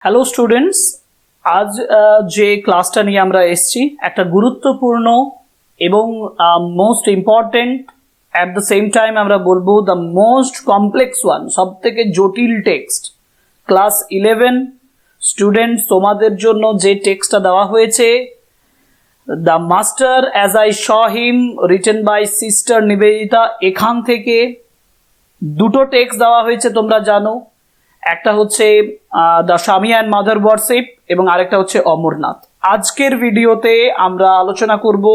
Hello students, আজ যে ক্লাসটা নিয়ে আমরা এসেছি একটা গুরুত্বপূর্ণ এবং most important at the same time আমরা বলবো দ্য মোস্ট কমপ্লেক্স ওয়ান, সব থেকে জটিল টেক্সট। ক্লাস 11 স্টুডেন্টস, তোমাদের জন্য যে টেক্সটটা দেওয়া হয়েছে, the master as I saw him written by sister Nivedita, এখান থেকে দুটো টেক্সট দেওয়া হয়েছে তোমরা জানো। একটা হচ্ছে the Swami and mother warship এবং আরেকটা হচ্ছে অমরনাথ। আজকের ভিডিওতে আমরা আলোচনা করব,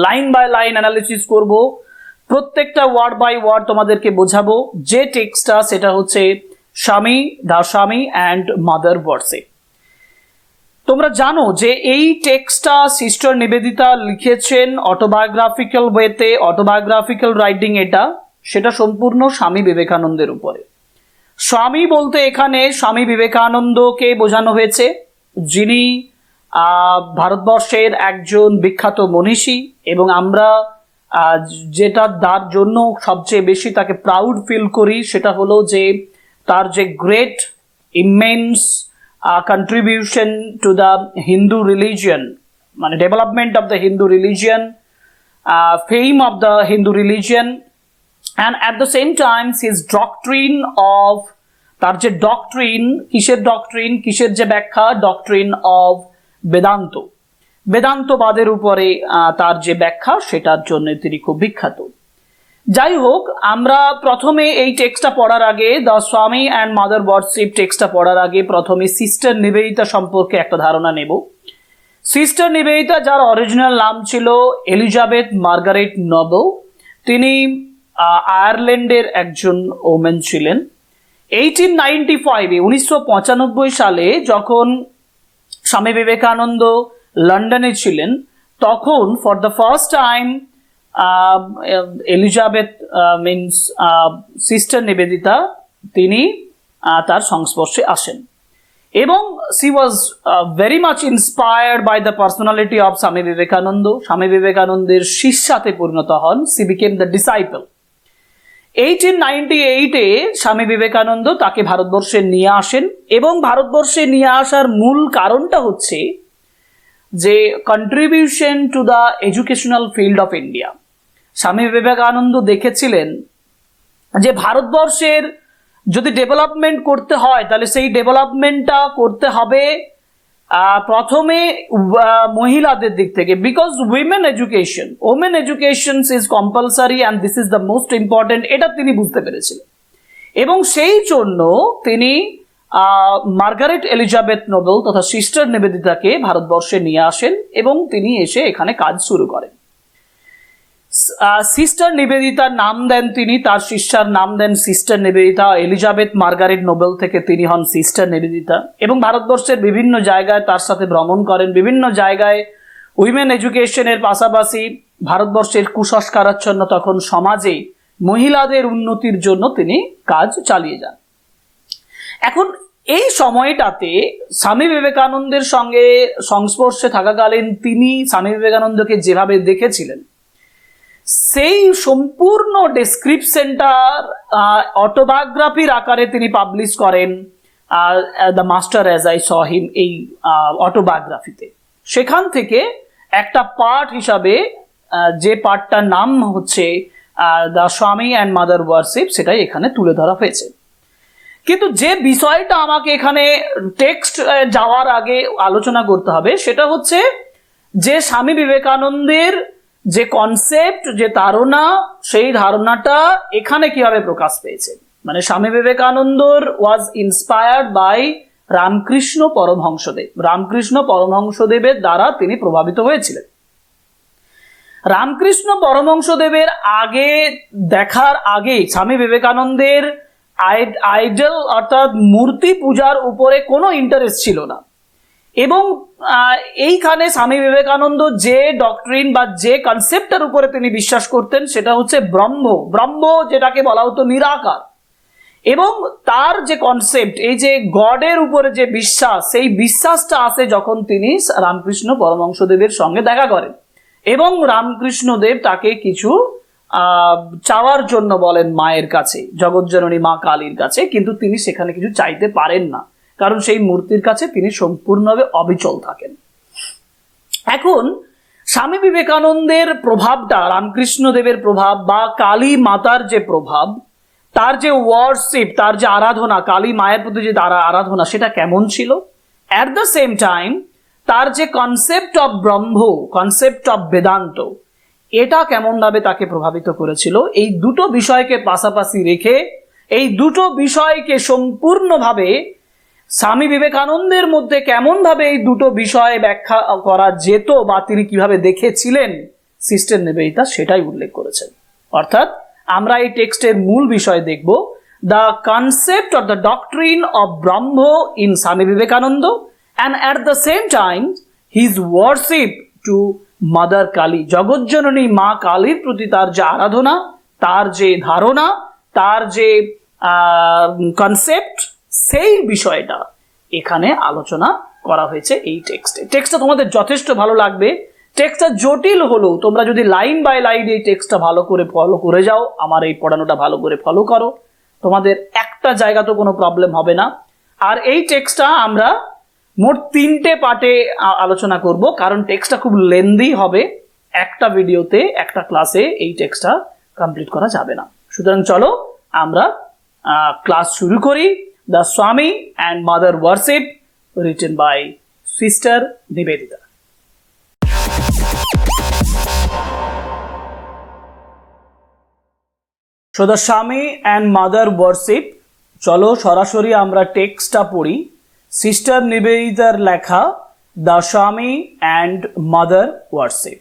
লাইন বাই লাইন অ্যানালিসিস করব, প্রত্যেকটা ওয়ার্ড বাই ওয়ার্ড তোমাদেরকে বোঝাবো। যে টেক্সটটা সেটা হচ্ছে স্বামী, the Swami and mother warship. তোমরা জানো যে এই টেক্সটটা সিস্টার নিবেদিতা লিখেছেন অটোবায়োগ্রাফিক্যাল ওয়েতে, অটোবায়োগ্রাফিক্যাল রাইটিং এটা, সেটা সম্পূর্ণ স্বামী বিবেকানন্দের উপরে। স্বামী বলতে এখানে স্বামী বিবেকানন্দকে বোঝানো হয়েছে, যিনি ভারতবর্ষের একজন বিখ্যাত মনীষী এবং আমরা যেটা তার জন্য সবচেয়ে বেশি তাকে প্রাউড ফিল করি সেটা হলো যে তার যে great immense contribution to the Hindu religion, মানে development of the Hindu religion, fame of the Hindu religion, and at the same time his doctrine of, তার যে ডক্ট্রিন, কিসের যে ব্যাখ্যা, ডক্ট্রিন অফ বেদান্ত, বেদান্তবাদের উপরে তার যে ব্যাখ্যা, সেটার জন্য তিনি খুব বিখ্যাত। যাই হোক, আমরা প্রথমে এই টেক্সটটা পড়ার আগে, the Swami and mother warship টেক্সটটা পড়ার আগে প্রথমে সিস্টার নিবেদিতা সম্পর্কে একটা ধারণা নেব। সিস্টার নিবেদিতা, যার অরিজিনাল নাম ছিল এলিজাবেথ মার্গারেট নোবেল, তিনি আয়ারল্যান্ডের একজন ওমেন ছিলেন। 1895 সালে যখন স্বামী বিবেকানন্দ লন্ডনে ছিলেন, তখন for the first time Elizabeth means sister Nivedita, তিনি তার সংস্পর্শে আসেন এবং she was very much inspired by the personality of Swami Vivekananda. Swami বিবেকানন্দের শিষ্যাতে পরিণত হন, সি বিকেম দ্য ডিসাইপল। 1898-এ স্বামী বিবেকানন্দ তাকে ভারতবর্ষে নিয়ে আসেন এবং ভারতবর্ষে নিয়ে আসার মূল কারণটা হচ্ছে যে contribution to the educational field of India. Swami Vivekananda দেখেছিলেন যে ভারতবর্ষের যদি ডেভেলপমেন্ট করতে হয় তাহলে সেই ডেভেলপমেন্টটা করতে হবে প্রথমে মহিলাদের দিক থেকে, because women education is compulsory and this is the most important, এটা তিনি বুঝতে পেরেছিলেন এবং সেই জন্য তিনি মার্গারেট এলিজাবেথ নোবেল তথা সিস্টার নিবেদিতাকে ভারতবর্ষে নিয়ে আসেন এবং তিনি এসে এখানে কাজ শুরু করেন। সিস্টার নিবেদিতার নাম দেন তিনি, তার শিষ্যার নাম দেন sister Nivedita. Elizabeth Margaret Noble থেকে তিনি হন সিস্টার নিবেদিতা এবং ভারতবর্ষের বিভিন্ন জায়গায় তার সাথে ভ্রমণ করেন। বিভিন্ন জায়গায় উইমেন এডুকেশনের পাশাপাশি ভারতবর্ষের কুসংস্কারাচ্ছন্ন তখন সমাজে মহিলাদের উন্নতির জন্য তিনি কাজ চালিয়ে যান। এখন এই সময়টাতে স্বামী বিবেকানন্দের সঙ্গে সংস্পর্শে থাকাকালীন তিনি স্বামী বিবেকানন্দকে যেভাবে দেখেছিলেন, সেই সম্পূর্ণ ডেসক্রিপশনটার অটোবায়োগ্রাফির আকারে তিনি পাবলিশ করেন the master as I saw him, এই অটোবায়োগ্রাফিতে। সেখান থেকে একটা পার্ট হিসাবে যে পার্টটার নাম হচ্ছে the Swami and mother warship, সেটাই এখানে তুলে ধরা হয়েছে। কিন্তু যে বিষয়টা আমাকে এখানে টেক্সট যাওয়ার আগে আলোচনা করতে হবে সেটা হচ্ছে যে স্বামী বিবেকানন্দের যে কনসেপ্ট, যে ধারণা, সেই ধারণাটা এখানে কিভাবে প্রকাশ পেয়েছে। মানে স্বামী বিবেকানন্দর was inspired by Ramakrishna Paramahansadev. Ramakrishna পরমহংসদেবের দ্বারা তিনি প্রভাবিত হয়েছিলেন। রামকৃষ্ণ পরমহংসদেবের আগে দেখার আগে স্বামী বিবেকানন্দের আইডল অর্থাৎ মূর্তি পূজার উপরে কোনো ইন্টারেস্ট ছিল না এবং এইখানে স্বামী বিবেকানন্দ যে ডক্ট্রিন বা যে কনসেপ্টের উপরে তিনি বিশ্বাস করতেন সেটা হচ্ছে ব্রহ্ম, যেটাকে বলা হতো নিরাকার, এবং তার যে কনসেপ্ট, এই যে গডের উপরে যে বিশ্বাস, সেই বিশ্বাসটা আসে যখন তিনি রামকৃষ্ণ পরমহংসদেবের সঙ্গে দেখা করেন এবং রামকৃষ্ণদেব তাকে কিছু চাওয়ার জন্য বলেন মায়ের কাছে, জগজ্জননী মা কালীর কাছে, কিন্তু তিনি সেখানে কিছু চাইতে পারেন না কারণ সেই মূর্তির কাছে তিনি সম্পূর্ণভাবে অবিচল থাকেন। এখন স্বামী বিবেকানন্দের প্রভাবটা, রামকৃষ্ণ দেবের প্রভাব বা কালী মাতার যে প্রভাব, তার যে ওয়ার্শিপ, তার যে আরাধনা, কালী মায়ের প্রতি যে আরাধনা, সেটা কেমন ছিল? অ্যাট দ্য সেম টাইম তার যে concept of Brahma, concept of Vedanta, এটা কেমনভাবে তাকে প্রভাবিত করেছিল, এই দুটো বিষয়কে পাশাপাশি রেখে, এই দুটো বিষয়কে সম্পূর্ণভাবে স্বামী বিবেকানন্দের মধ্যে কেমনভাবে এই দুটো বিষয় ব্যাখ্যা করা যেত বা তিনি কিভাবে দেখেছিলেন সিস্টার নিবেদিতা, সেটাই উল্লেখ করেছেন। অর্থাৎ আমরা এই টেক্সটের মূল বিষয় দেখব, the concept or the doctrine of Brahman in Swami Vivekananda and at the same time his worship to mother Kali, জগজ্জননী মা কালীর প্রতি তার যে আরাধনা, তার যে ধারণা, তার যে কনসেপ্ট, সেই বিষয়টা এখানে আলোচনা করা হয়েছে এই টেক্সটে। টেক্সটটা তোমাদের যথেষ্ট ভালো লাগবে। টেক্সটটা জটিল হলেও তোমরা যদি লাইন বাই লাইন এই টেক্সটটা ভালো করে ফলো করে যাও, আমার এই পড়ানোটা ভালো করে ফলো করো, তোমাদের একটা জায়গা তো কোনো প্রবলেম হবে না। আর এই টেক্সটটা আমরা মোট 3টে পার্টে আলোচনা করব, কারণ টেক্সটটা খুব লেন্দি হবে। একটা ভিডিওতে, একটা ক্লাসে এই টেক্সটটা কমপ্লিট করা যাবে না। সুতরাং চলো আমরা ক্লাস শুরু করি। The Swami and mother worship, written by sister Nivedita. So the Swami and mother worship, চলো সরাসরি আমরা টেক্সটটা পড়ি। সিস্টার নিবেদিতার লেখা the Swami and mother worship.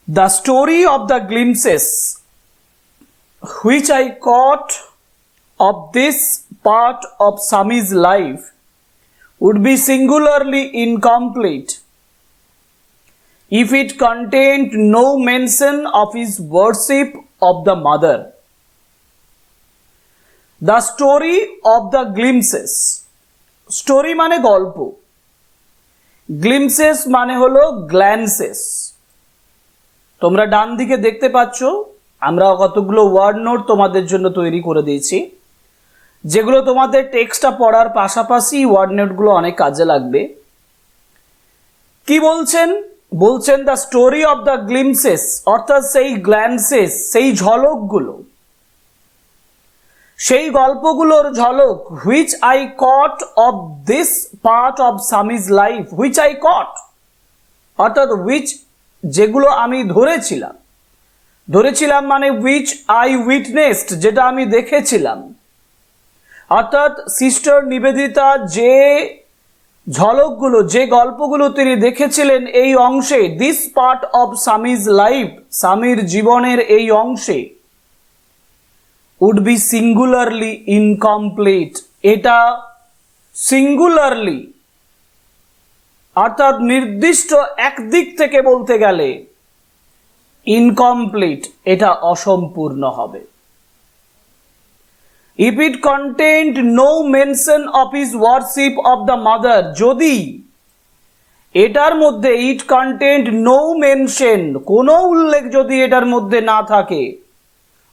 The story of the glimpses which I caught of this part of Swami's life would be singularly incomplete if it contained no mention of his worship of the mother. The story of the glimpses, story মানে গল্প, glimpses মানে হলো glances। তোমরা ডান দিকে দেখতে পাচ্ছ আমরা কতগুলো ওয়ার্ড নোট তোমাদের জন্য তৈরি করে দিয়েছি, যেগুলো তোমাদের টেক্সটটা পড়ার পাশাপাশি ওয়ার্ড নোটগুলো অনেক কাজে লাগবে। কি বলছেন? বলছেন the story of the glimpses, অর্থাৎ সেই গ্ল্যান্সেস, সেই ঝলকগুলো, সেই গল্পগুলোর ঝলক, which I caught of this part of Swamiji's life, which I caught অর্থাৎ হুইচ, যেগুলো আমি ধরেছিলাম মানে হুইচ আই উইটনেসড, যেটা আমি দেখেছিলাম। অর্থাৎ সিস্টার নিবেদিতা যে ঝলকগুলো, যে গল্পগুলো তিনি দেখেছিলেন এই অংশে, this part of Swamiji's life, স্বামীর জীবনের এই অংশে, উড বি সিঙ্গুলারলি ইনকমপ্লিট, এটা সিঙ্গুলারলি অর্থাৎ নির্দিষ্ট একদিক থেকে বলতে গেলে ইনকমপ্লিট, এটা অসম্পূর্ণ হবে। If it contained no mention of his worship of the mother, যদি এটার মধ্যে, ইট কন্টেন্ট নো মেনশন, কোনো উল্লেখ যদি এটার মধ্যে না থাকে,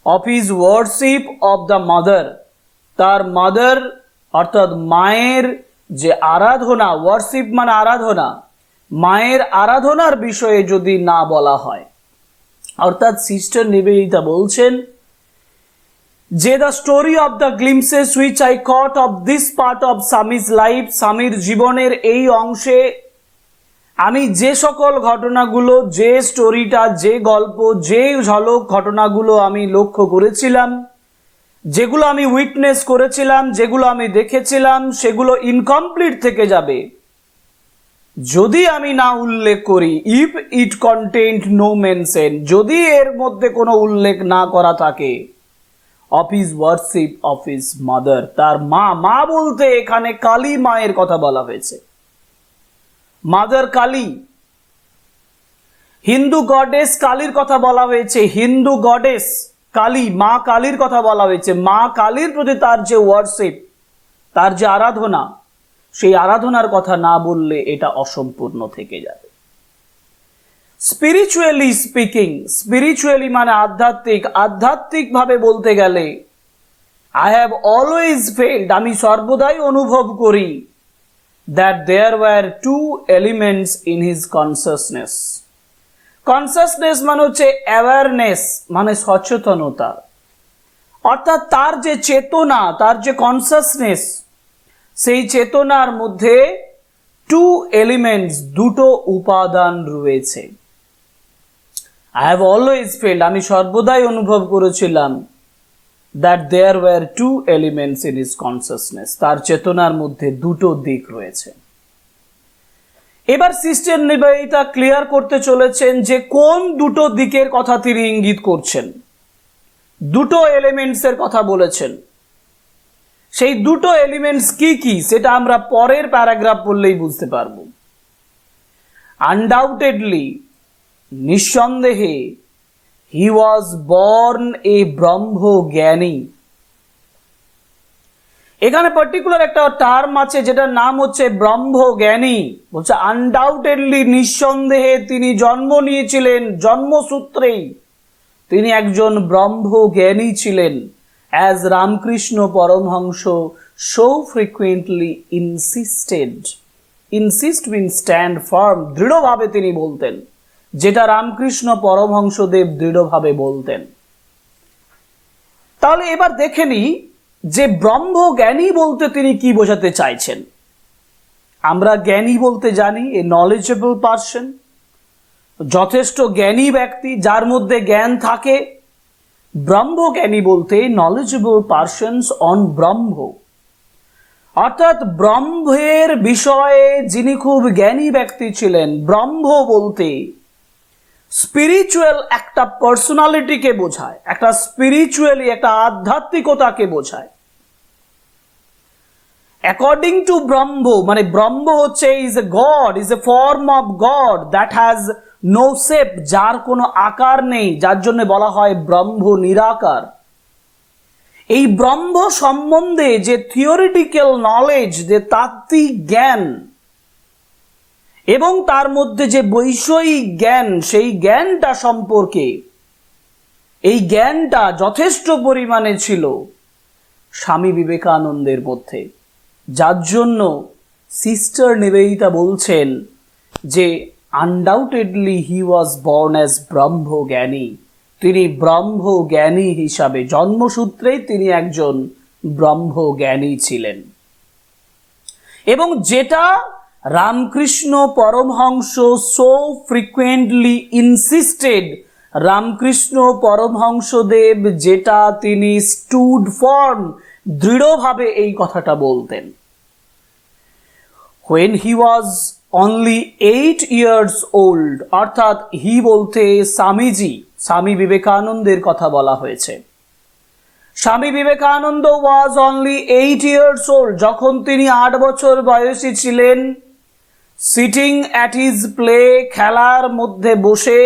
of his worship of the mother, তার মাদার অর্থাৎ মায়ের যে আরাধনা, ওয়ার্শিপ মানে আরাধনা, মায়ের আরাধনার বিষয়ে যদি না বলা হয়, অর্থাৎ সিস্টার নিবেদিতা বলছেন যে the story of the glimpses which I caught of this part of Swamiji's life, স্বামীর জীবনের এই অংশে আমি যে সকল ঘটনাগুলো, যে স্টোরিটা, যে গল্প, যে ঝলক ঘটনাগুলো আমি লক্ষ্য করেছিলাম, যেগুলো আমি উইটনেস করেছিলাম, যেগুলো আমি দেখেছিলাম, সেগুলো ইনকমপ্লিট থেকে যাবে যদি আমি না উল্লেখ করি। If it contained no mention, যদি এর মধ্যে কোনো উল্লেখ না করা থাকে of his worship of his mother, তার মা, মা বলতে এখানে কালী মায়ের কথা বলা হয়েছে, মাদার কালী, হিন্দু গডেস কালীর কথা বলা হয়েছে, হিন্দু গডেস কালী, মা কালীর কথা বলা হয়েছে। মা কালীর প্রতি তার যে ওয়ার্শিপ, তার যে আরাধনা, সেই আরাধনার কথা না বললে এটা অসম্পূর্ণ থেকে যাবে। স্পিরিচুয়ালি স্পিকিং, স্পিরিচুয়ালি মানে আধ্যাত্মিক, আধ্যাত্মিক ভাবে বলতে গেলে I have always felt, আমি সর্বদাই অনুভব করি, that there were two elements in his consciousness. Consciousness মানে হচ্ছে অ্যাওয়ারনেস, মানে সচেতনতা। অর্থাৎ তার যে চেতনা, তার যে কনসাসনেস, সেই চেতনার মধ্যে টু এলিমেন্টস, দুটো উপাদান রয়েছে। I have always felt, আমি সর্বদাই অনুভব করেছিলাম, that there were two elements in his consciousness, তার চেতনার মধ্যে দুটো দিক রয়েছে। এবার সিস্টার নিবেদিতা ক্লিয়ার করতে চলেছেন যে কোন দুটো দিকের কথা তিনি ইঙ্গিত করছেন, দুটো এলিমেন্টসের কথা বলেছেন। সেই দুটো এলিমেন্টস কি কি সেটা আমরা পরের প্যারাগ্রাফ পড়লেই বুঝতে পারবো। আনডাউটেডলি, নিঃসন্দেহে, he was born a ব্রহ্মজ্ঞানী। এখানে পার্টিকুলার একটা টার্ম আছে যেটার নাম হচ্ছে ব্রহ্মজ্ঞানী। বলছে আনডাউটেডলি, নিঃসন্দেহে তিনি জন্ম নিয়েছিলেন, জন্মসূত্রেই তিনি একজন ব্রহ্মজ্ঞানী ছিলেন। As Ramakrishna Paramahamsa so frequently insisted, insist means stand firm, দৃঢ়ভাবে তিনি বলতেন, যেটা রামকৃষ্ণ পরমহংসদেব দৃঢ়ভাবে বলতেন। তাহলে এবার দেখে নিই যে ব্রহ্মজ্ঞানী বলতে তিনি কি বোঝাতে চাইছেন। আমরা জ্ঞানী বলতে জানি এ নলেজেবল পারসন, যথেষ্ট জ্ঞানী ব্যক্তি যার মধ্যে জ্ঞান থাকে। ব্রহ্মজ্ঞানী বলতে নলেজেবল পারসনস অন ব্রহ্ম, অর্থাৎ ব্রহ্মের বিষয়ে যিনি খুব জ্ঞানী ব্যক্তি ছিলেন। ব্রহ্ম বলতে স্পিরিচুয়াল একটা পার্সোনালিটিকে বোঝায়, একটা স্পিরিচুয়ালি একটা আধ্যাত্মিকতাকে বোঝায়। অ্যাকর্ডিং টু ব্রহ্ম, মানে ব্রহ্ম হচ্ছে is a God, is a form of God that has no shape, যার কোনো আকার নেই, যার জন্য বলা হয় ব্রহ্ম নিরাকার। এই ব্রহ্ম সম্বন্ধে যে থিওরিটিক্যাল নলেজ, যে তাত্ত্বিক জ্ঞান এবং তার মধ্যে যে বৈষয়িক জ্ঞান, সেই জ্ঞানটা সম্পর্কে, এই জ্ঞানটা যথেষ্ট পরিমাণে ছিল স্বামী বিবেকানন্দের মধ্যে, যার জন্য সিস্টার নিবেদিতা বলছেন যে undoubtedly he was born as ব্রহ্মজ্ঞানী। তিনি ব্রহ্মজ্ঞানী হিসাবে, জন্মসূত্রেই তিনি একজন ব্রহ্মজ্ঞানী ছিলেন। এবং যেটা Ramakrishna Paramahamsa so frequently insisted, Ramakrishna Paramahamsadev যেটা তিনি স্টুড ফর্ম, দৃঢ়ভাবে এই কথাটা বলতেন। when he was only 8 years old, অর্থাৎ হি বলতে স্বামীজি, স্বামী বিবেকানন্দের কথা বলা হয়েছে। Swami Vivekananda was only 8 years old, যখন তিনি 8 বছর বয়সী ছিলেন, সিটিং অ্যাট হিজ প্লে, খেলার মধ্যে বসে,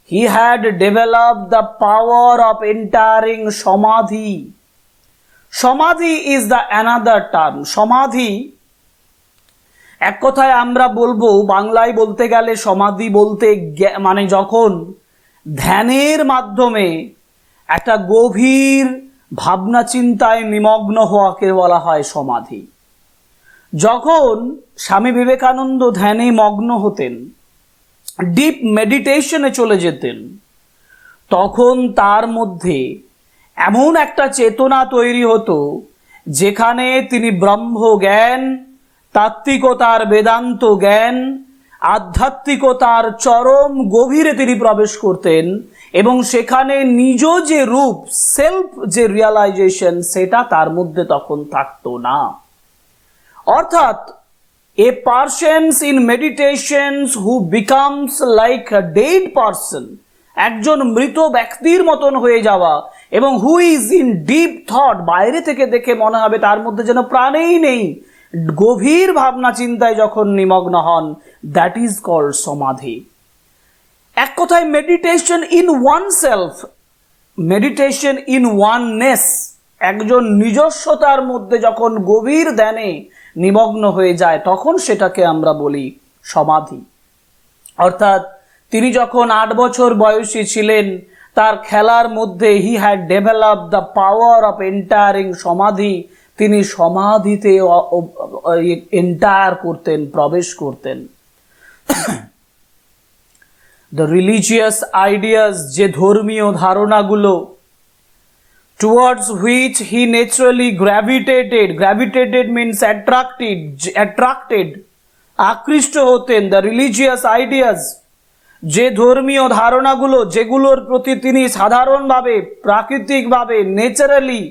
he had developed the power of entering সমাধি। সমাধি is the another term. সমাধি এক কথায় আমরা বলবো, বাংলায় বলতে গেলে সমাধি বলতে মানে যখন ধ্যানের মাধ্যমে একটা গভীর ভাবনা চিন্তায় নিমগ্ন হওয়াকে বলা হয় সমাধি। যখন স্বামী বিবেকানন্দ ধ্যানে মগ্ন হতেন, ডিপ মেডিটেশনে চলে যেতেন, তখন তার মধ্যে এমন একটা চেতনা তৈরি হতো যেখানে তিনি ব্রহ্মজ্ঞান, তাত্ত্বিকতার বেদান্ত জ্ঞান, আধ্যাত্মিকতার চরম গভীরে তিনি প্রবেশ করতেন এবং সেখানে নিজ যে রূপ, সেলফ যে রিয়ালাইজেশন, সেটা তার মধ্যে তখন থাকতো না। অর্থাৎ a persons in meditations who becomes like a dead person, একজন মৃত ব্যক্তির মতন হয়ে যাওয়া, এবং who is in deep thought, বাইরে থেকে দেখে মনে হবে তার মধ্যে যেন প্রাণেই নেই, গভীর ভাবনা চিন্তায় যখন নিমগ্ন হন, দ্যাট ইজ কল্ড সমাধি। এক কথায় meditation in one self, meditation in oneness, একজন নিজস্বতার মধ্যে যখন গভীর ধ্যানে নিমগ্ন হয়ে যায়, তখন সেটাকে আমরা বলি সমাধি। অর্থাৎ তিনি যখন 8 বছর বয়সী ছিলেন, তার খেলার মধ্যে he had develop the power of এন্টায়ারিং সমাধি, তিনি সমাধিতে এন্টায়ার করতেন, প্রবেশ করতেন। দ্য রিলিজিয়াস আইডিয়াস, যে ধর্মীয় ধারণাগুলো, towards which he naturally gravitated means attracted, আকৃষ্ট হতেন, the religious ideas, যে ধর্মীয় ধারণাগুলো যেগুলোর প্রতি তিনি সাধারণভাবে, প্রাকৃতিকভাবে, ন্যাচারালি,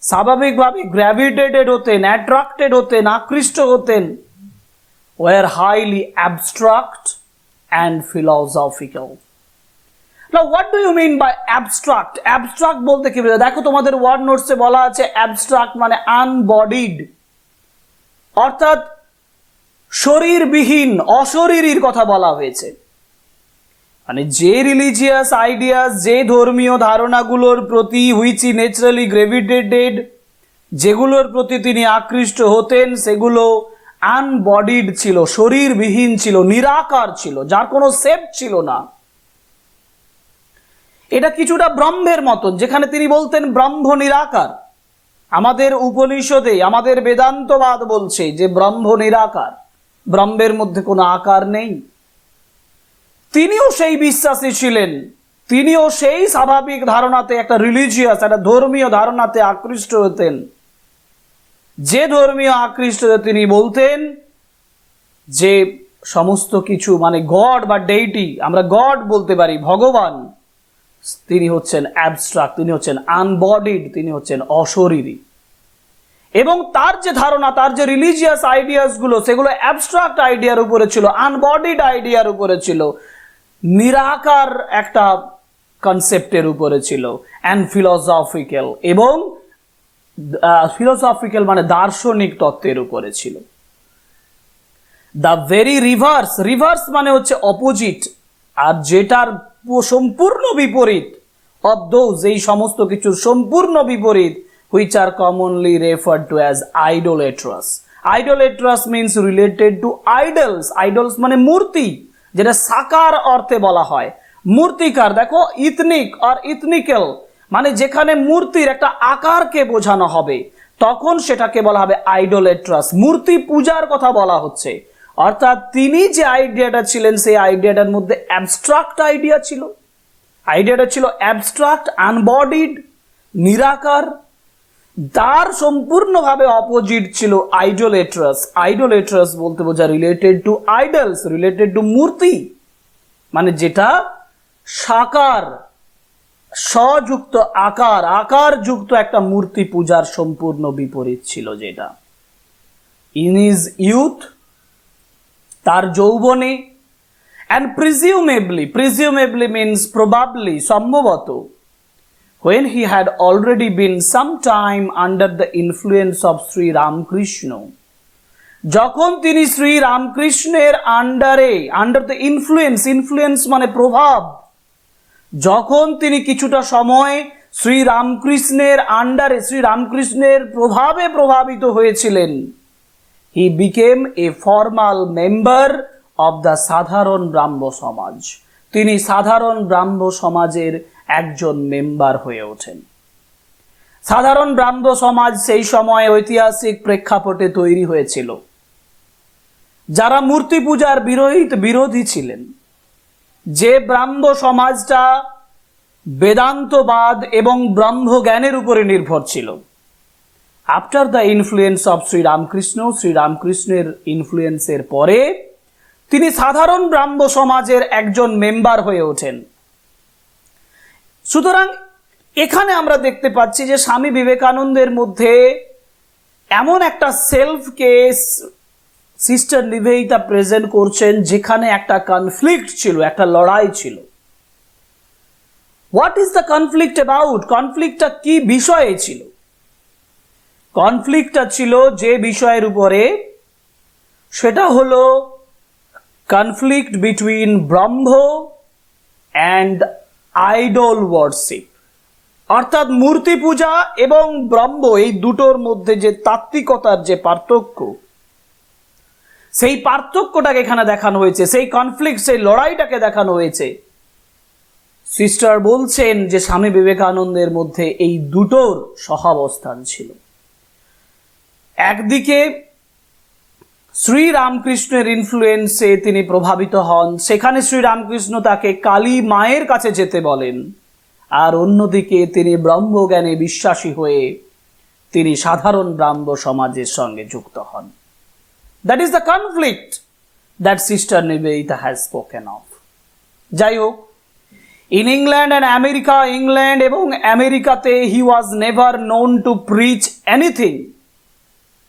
স্বাভাবিকভাবে গ্র্যাভিটেটেড হতেন, অ্যাট্রাক্টেড হতেন, আকৃষ্ট হতেন, were highly abstract and philosophical. Now what do you mean by abstract? Abstract বলতে কি বোঝায়? দেখো তোমাদের ওয়ার্ড নোটসে বলা আছে abstract মানে আনবডিড, অর্থাৎ শরীরবিহীন, অশরীরীর কথা বলা হয়েছে। মানে যে রিলিজিয়াস আইডিয়াস, যে ধর্মীয় ধারণাগুলোর প্রতি হুইচ হি ন্যাচারালি গ্রেভিটেটেড, যেগুলোর প্রতি তিনি আকৃষ্ট হতেন, সেগুলো আনবডিড ছিল, শরীরবিহীন ছিল, নিরাকার ছিল, যার কোনো শেপ ছিল না। এটা কিছুটা ব্রহ্মের মতন, যেখানে তিনি বলতেন ব্রহ্ম নিরাকার। আমাদের উপনিষদে, আমাদের বেদান্তবাদ বলছে যে ব্রহ্ম নিরাকার, ব্রহ্মের মধ্যে কোনো আকার নেই। তিনিও সেই বিশ্বাসী ছিলেন, তিনিও সেই স্বাভাবিক ধারণাতে, একটা রিলিজিয়াস, একটা ধর্মীয় ধারণাতে আকৃষ্ট হতেন। যে ধর্মীয় আকৃষ্ট হতে তিনি বলতেন যে সমস্ত কিছু মানে গড বা ডেইটি, আমরা গড বলতে পারি, ভগবান, তিনি হচ্ছেন অ্যাবস্ট্রাক্ট, তিনি হচ্ছেন আনবডিড, তিনি হচ্ছেন অশরীরী। এবং তার যে ধারণা, তার যে রিলিজিয়াস আইডিয়াস গুলো, সেগুলো অ্যাবস্ট্রাক্ট আইডিয়ার উপরে ছিল, আনবডিড আইডিয়ার উপরে ছিল, নিরাকার একটা কনসেপ্টের উপরে ছিল, অ্যান্ড ফিলোসফিক্যাল, এবং ফিলোসফিক্যাল মানে দার্শনিক তত্ত্বের উপরে ছিল। দ্য ভেরি রিভার্স, রিভার্স মানে হচ্ছে অপোজিট, আর যেটার সম্পূর্ণ বিপরীত, অফ দোজ, এই সমস্ত কিছুর সম্পূর্ণ বিপরীত, which are commonly referred to as idolatrous. Idolatrous means related to idols. Idols মানে মূর্তি, যেটা সাকার অর্থে বলা হয়, মূর্তিকার। দেখো ইথনিক আর ইথনিক্যাল মানে যেখানে মূর্তির একটা আকারকে বোঝানো হবে, তখন সেটাকে বলা হবে আইডোলেট্রাস, মূর্তি পূজার কথা বলা হচ্ছে। অর্থাৎ তিনি যে আইডিয়াটা ছিলেন, সেই আইডিয়াটার মধ্যে অ্যাবস্ট্রাক্ট আইডিয়া ছিল, আইডিয়াটা ছিল অ্যাবস্ট্রাক্ট, আনবডিড, নিরাকার। তার সম্পূর্ণভাবে অপোজিট ছিল আইডোলেট্রাস। আইডোলেট্রাস বলতে বোঝা related to idols, related to মূর্তি, মানে যেটা সাকার, সযুক্ত আকার, আকার যুক্ত একটা মূর্তি পূজার সম্পূর্ণ বিপরীত ছিল যেটা। ইন হিজ ইউথ, তার যৌবনে, অ্যান্ড প্রিজিউমেবলি মিনস প্রবাবলি, সম্ভবত, when he had already been some time under the influence of Sri Ramakrishna, যখন তিনি শ্রী রামকৃষ্ণের আন্ডারে, আন্ডার দ্য ইনফ্লুয়েন্স মানে প্রভাব, যখন তিনি কিছুটা সময় শ্রী রামকৃষ্ণের আন্ডারে, শ্রী রামকৃষ্ণের প্রভাবে প্রভাবিত হয়েছিলেন, he became a formal member of the সাধারণ ব্রাহ্ম সমাজ, তিনি সাধারণ ব্রাহ্ম সমাজের একজন মেম্বার হয়ে ওঠেন। সাধারণ ব্রাহ্ম সমাজ সেই সময় ঐতিহাসিক প্রেক্ষাপটে তৈরি হয়েছিল। যারা মূর্তি পূজার বিরোধী ছিলেন, যে ব্রাহ্ম সমাজটা বেদান্তবাদ এবং ব্রহ্ম জ্ঞানের উপরে নির্ভর ছিল, আফটার দ্য ইনফ্লুয়েন্স অফ শ্রীরামকৃষ্ণের ইনফ্লুয়েন্সের পরে তিনি সাধারণ ব্রাহ্ম সমাজের একজন মেম্বার হয়ে ওঠেন। সুতরাং এখানে আমরা দেখতে পাচ্ছি যে স্বামী বিবেকানন্দের মধ্যে এমন একটা সেলফকে সিস্টার নিবেদিতা প্রেজেন্ট করছেন, যেখানে একটা কনফ্লিক্ট ছিল, একটা লড়াই ছিল। What is the conflict about? কনফ্লিক্টটা কি বিষয়ে ছিল? কনফ্লিক্টটা ছিল যে বিষয়ের উপরে, সেটা হলো conflict between Brahma and idol worship, অর্থাৎ মূর্তি পূজা এবং ব্রহ্ম, এই দুটোর মধ্যে যে তাত্ত্বিকতার যে পার্থক্য, সেই পার্থক্যটাকে এখানে দেখানো হয়েছে, সেই কনফ্লিক্ট, সেই লড়াইটাকে দেখানো হয়েছে। সিস্টার বলছেন যে স্বামী বিবেকানন্দের মধ্যে এই দুটোর সহাবস্থান ছিল। একদিকে শ্রীরামকৃষ্ণের ইনফ্লুয়েন্সে তিনি প্রভাবিত হন, সেখানে শ্রীরামকৃষ্ণ তাকে কালী মায়ের কাছে যেতে বলেন, আর অন্যদিকে তিনি ব্রহ্মজ্ঞানে বিশ্বাসী হয়ে তিনি সাধারণ ব্রাহ্ম সমাজের সঙ্গে যুক্ত হন। That is the conflict that sister Nivedita has spoken of. যাই হোক, in England and America, England এবং আমেরিকাতে he was never known to preach anything.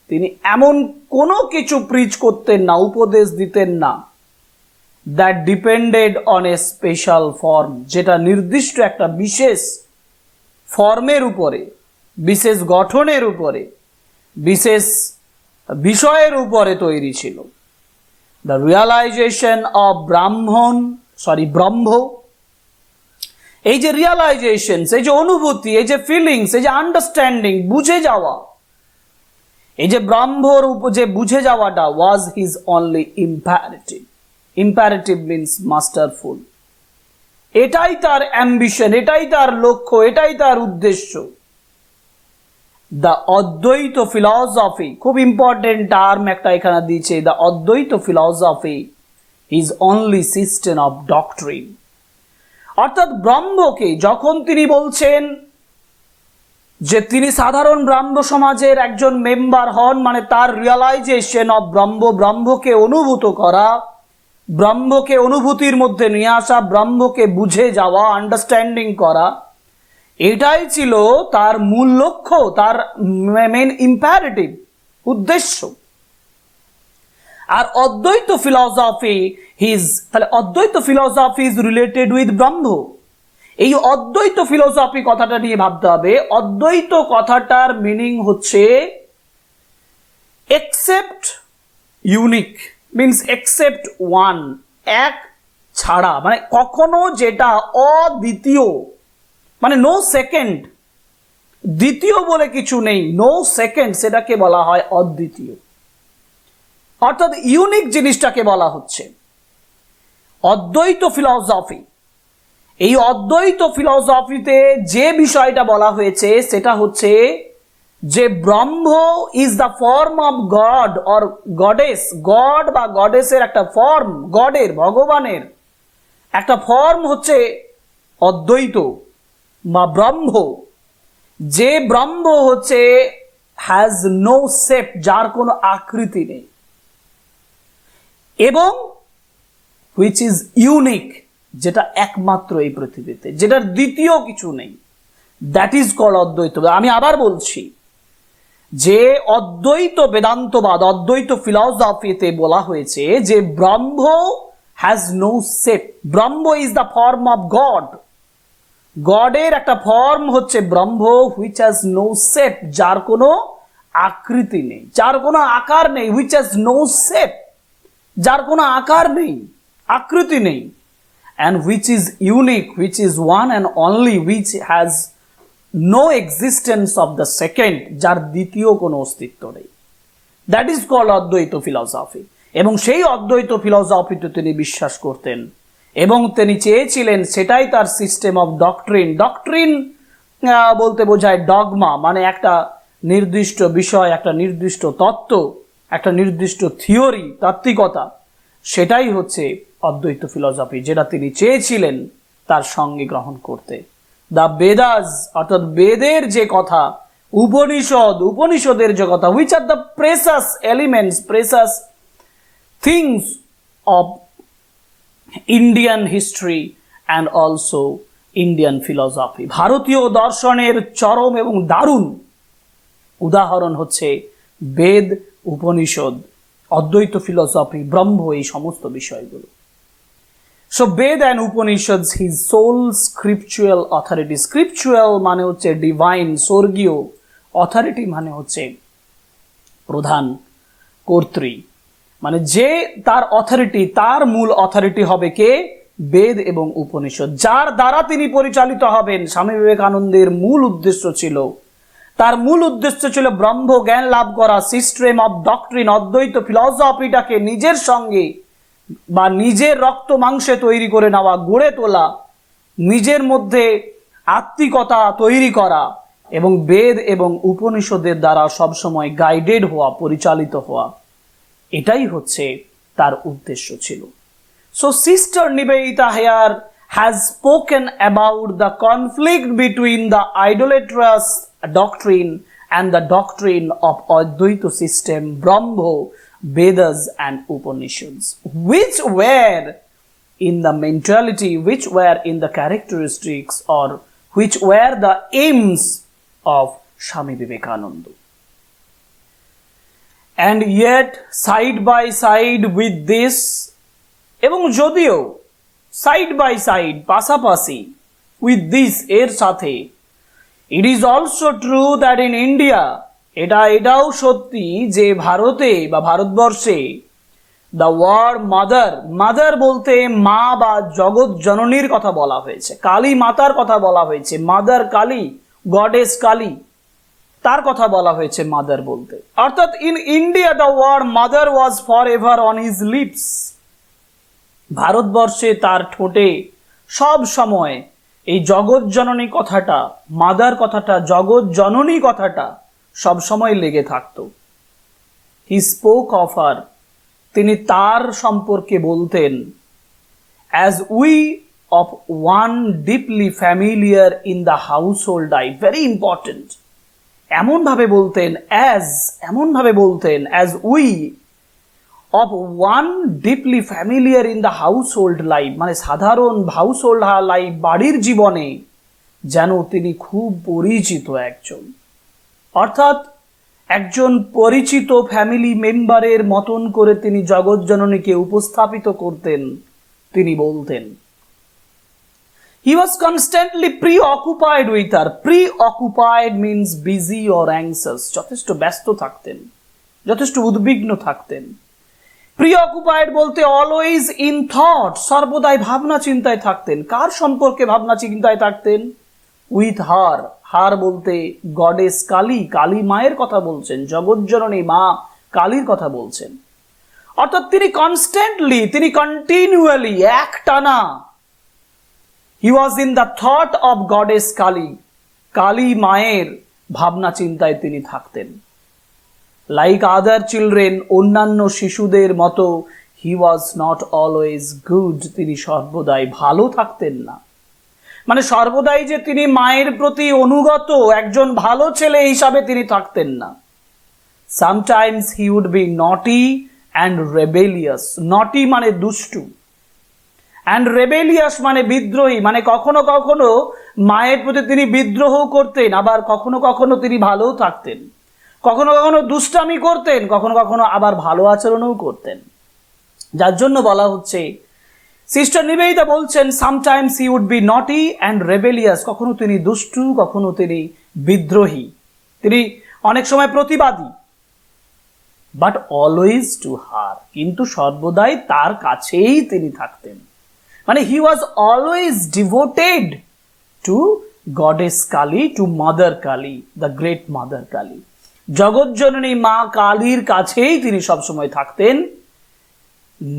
তিনি এমন কোনো কিছু প্রিচ করতেন না, উপদেশ দিতেন না, that depended on a special form, যেটা নির্দিষ্ট একটা বিশেষ ফর্মের উপরে, বিশেষ গঠনের উপরে, বিশেষ বিষয়ের উপরে তৈরি ছিল। দ্য রিয়ালাইজেশন অফ ব্রহ্ম, এই যে রিয়ালাইজেশন, এই যে অনুভূতি, এই যে ফিলিংস, এই যে আন্ডারস্ট্যান্ডিং, বুঝে যাওয়া, এই যে ব্রহ্মর যে বুঝে যাওয়াটা was his only imperative. Imperative means masterful. এটাই তার অ্যাম্বিশন, এটাই তার লক্ষ্য, এটাই তার উদ্দেশ্য। দ্য অদ্বৈত ফিলসফি, খুব ইম্পর্টেন্ট টার্ম একটা এখানে দিয়েছে, দ্য অদ্বৈত philosophy is only system of doctrine. অর্থাৎ ব্রহ্মকে যখন তিনি বলছেন যে তিনি সাধারণ ব্রাহ্ম সমাজের একজন মেম্বার হন, মানে তার রিয়ালাইজেশন অফ ব্রহ্মকে অনুভূত করা, ব্রহ্মকে অনুভূতির মধ্যে নিয়ে আসা, ব্রহ্মকে বুঝে যাওয়া, আন্ডারস্ট্যান্ডিং করা, এটাই ছিল তার মূল লক্ষ্য, তার মেন ইম্পারেটিভ উদ্দেশ্য। আর অদ্বৈত ফিলসফি ইজ রিলেটেড উইথ ব্রহ্ম। এই অদ্বৈত ফিলোসফি কথাটা নিয়ে ভাবতে হবে। অদ্বৈত কথাটার মিনিং হচ্ছে except unique, means except one, এক ছাড়া, মানে কখনো যেটা অদ্বিতীয়, মানে নো সেকেন্ড, দ্বিতীয় বলে কিছু নেই, নো সেকেন্ড, সেটাকে বলা হয় অদ্বিতীয়। অর্থাৎ ইউনিক জিনিসটাকে বলা হচ্ছে অদ্বৈত ফিলসফি। এই অদ্বৈত ফিলসফিতে যে বিষয়টা বলা হয়েছে সেটা হচ্ছে যে ব্রহ্ম is the form of god or goddess. God বা গডেসের একটা ফর্ম, গডের, ভগবানের একটা ফর্ম হচ্ছে অদ্বৈত বা ব্রহ্ম। যে ব্রহ্ম হচ্ছে হ্যাজ নো শেপ, যার কোনো আকৃতি নেই, এবং হুইচ ইজ ইউনিক, যেটা একমাত্র এই পৃথিবীতে, যেটার দ্বিতীয় কিছু নেই, দ্যাট ইজ কল্ড অদ্বৈত। আমি আবার বলছি যে অদ্বৈত বেদান্তবাদ, অদ্বৈত ফিলসফিতে বলা হয়েছে যে Brahman has no shape, Brahman is the form of God. গডের একটা ফর্ম হচ্ছে ব্রহ্ম, হুইচ হ্যাজ নো শেপ, যার কোনো আকৃতি নেই, যার কোনো আকার নেই, হুইচ হ্যাজ নো শেপ, যার কোনো আকার নেই, আকৃতি নেই, and which is unique, which is one and only, which has no existence of the second, যার দ্বিতীয় কোনো অস্তিত্ব নেই। দ্যাট ইজ কল্ড অদ্বৈত ফিলসফি। এবং সেই অদ্বৈত ফিলসফিতে তিনি বিশ্বাস করতেন এবং তিনি চেয়েছিলেন সেটাই তার সিস্টেম অফ ডক্ট্রিন। ডক্ট্রিন বলতে বোঝায় ডগমা, মানে একটা নির্দিষ্ট বিষয়, একটা নির্দিষ্ট তত্ত্ব, একটা নির্দিষ্ট থিওরি, তাত্ত্বিকতা, সেটাই হচ্ছে অদ্বৈত ফিলসফি, যেটা তিনি চেয়েছিলেন তার সঙ্গে গ্রহণ করতে। দ্য বেদাস, অর্থাৎ বেদের যে কথা, উপনিষদের যে কথা, which are the precious elements, precious things of Indian history and also Indian philosophy. ভারতীয় দর্শনের চরম এবং দারুণ উদাহরণ হচ্ছে বেদ, উপনিষদ, অদ্বৈত ফিলসফি, ব্রহ্ম, এই সমস্ত বিষয়গুলো। So Ved and Upanishads, his sole scriptural authority. Scriptural মানে হচ্ছে divine, স্বর্গীয়, authority মানে হচ্ছে প্রধান, কর্ত্রী, মানে যে তার অথরিটি, তার মূল অথরিটি হবে কে? বেদ এবং উপনিষদ, যার দ্বারা তিনি পরিচালিত হবেন। স্বামী বিবেকানন্দের মূল উদ্দেশ্য ছিল, তার মূল উদ্দেশ্য ছিল ব্রহ্ম জ্ঞান লাভ করা, সিস্টেম অফ ডক্ট্রিন, অদ্বৈত ফিলসফিটাকে নিজের সঙ্গে বা নিজের রক্ত মাংসে তৈরি করে নেওয়া, গড়ে তোলা, নিজের মধ্যে আত্মিকতা তৈরি করা এবং বেদ এবং উপনিষদের দ্বারা সবসময় গাইডেড হওয়া, পরিচালিত হওয়া, এটাই হচ্ছে তার উদ্দেশ্য ছিল। So sister Nivedita here has spoken about the conflict between the idolatrous doctrine and the doctrine of Advaita system, Brahmo, Vedas and Upanishads, which were in the mentality, which were in the characteristics, or which were the aims of Swami Vivekananda. And yet, side by side with this, এবং যদিও side by side, পাশাপাশি, with this, এর সাথে, it is also true that in India, এটাও সত্যি যে ভারতে বা ভারতবর্ষে দ্য ওয়ার্ড মাদার, মাদার বলতে মা বা জগৎ জননীর কথা বলা হয়েছে, কালী মাতার কথা বলা হয়েছে, মাদার কালী, গডেস কালী, তার কথা বলা হয়েছে মাদার বলতে। অর্থাৎ in India the word mother was for ever on his lips. ভারতবর্ষে তার ঠোঁটে সব সময় এই জগৎ জননী কথাটা, মাদার কথাটা, জগৎ জননী কথাটা সব সময় লেগে থাকতো। হি স্পোক অফ হার, তিনি তার সম্পর্কে বলতেন, as we of one deeply familiar in the house hold life, very important. এমনভাবে বলতেন, এমনভাবে বলতেন, as we of one deeply familiar in the house hold life, মানে সাধারণ হাউস হোল্ড লাইফ, বাড়ির জীবনে যেন তিনি খুব পরিচিত একজন, অর্থাৎ একজন পরিচিত ফ্যামিলি মেম্বারের মতন করে তিনি জগৎ জননীকে উপস্থাপিত করতেন। তিনি বলতেন, he was constantly preoccupied with her. Preoccupied means busy or anxious, যথেষ্ট ব্যস্ত থাকতেন, যথেষ্ট উদ্বিগ্ন থাকতেন। প্রিঅকুপাইড বলতে অলওয়েজ ইন থট, সর্বদাই ভাবনা চিন্তায় থাকতেন। কার সম্পর্কে ভাবনা চিন্তায় থাকতেন? উইথ হার, হার বলতে গডেস কালী, কালী মায়ের কথা বলছেন, জগৎজননী মা কালীর কথা বলছেন। অর্থাৎ তিনি কনস্ট্যান্টলি, তিনি কন্টিনিউয়ালি, একটানা, he was in the thought of goddess Kali, Kali মায়ের ভাবনা চিন্তায় তিনি থাকতেন। লাইক আদার চিলড্রেন, অন্যান্য শিশুদের মতো, হি ওয়াজ নট অলওয়েজ গুড, তিনি সর্বদাই ভালো থাকতেন না। মানে সর্বদাই যে তিনি মায়ের প্রতি অনুগত একজন ভালো ছেলে হিসাবে তিনি থাকতেন না। সামটাইমস হি উড বি নটি অ্যান্ড রেবেলিয়াস। নটি মানে দুষ্টু, অ্যান্ড রেবেলিয়াস মানে বিদ্রোহী, মানে কখনো কখনো মায়ের প্রতি তিনি বিদ্রোহ করতেন, আবার কখনো কখনো তিনি ভালোও থাকতেন, কখনো কখনো দুষ্টামি করতেন, কখনো কখনো আবার ভালো আচরণও করতেন। যার জন্য বলা হচ্ছে, সিস্টার নিবেদিতা বলছেন, সামটাইমস হি উড বি নটি অ্যান্ড রেবেলিয়াস, কখনো তিনি দুষ্টু, কখনো তিনি বিদ্রোহী, তিনি অনেক সময় প্রতিবাদী, বাট অলওয়েজ টু হার, কিন্তু সর্বদাই তার কাছেই তিনি থাকতেন। মানে he was always devoted to goddess Kali, to mother Kali, the great mother Kali, জগৎজননী মা কালীর কাছেই তিনি সবসময় থাকতেন।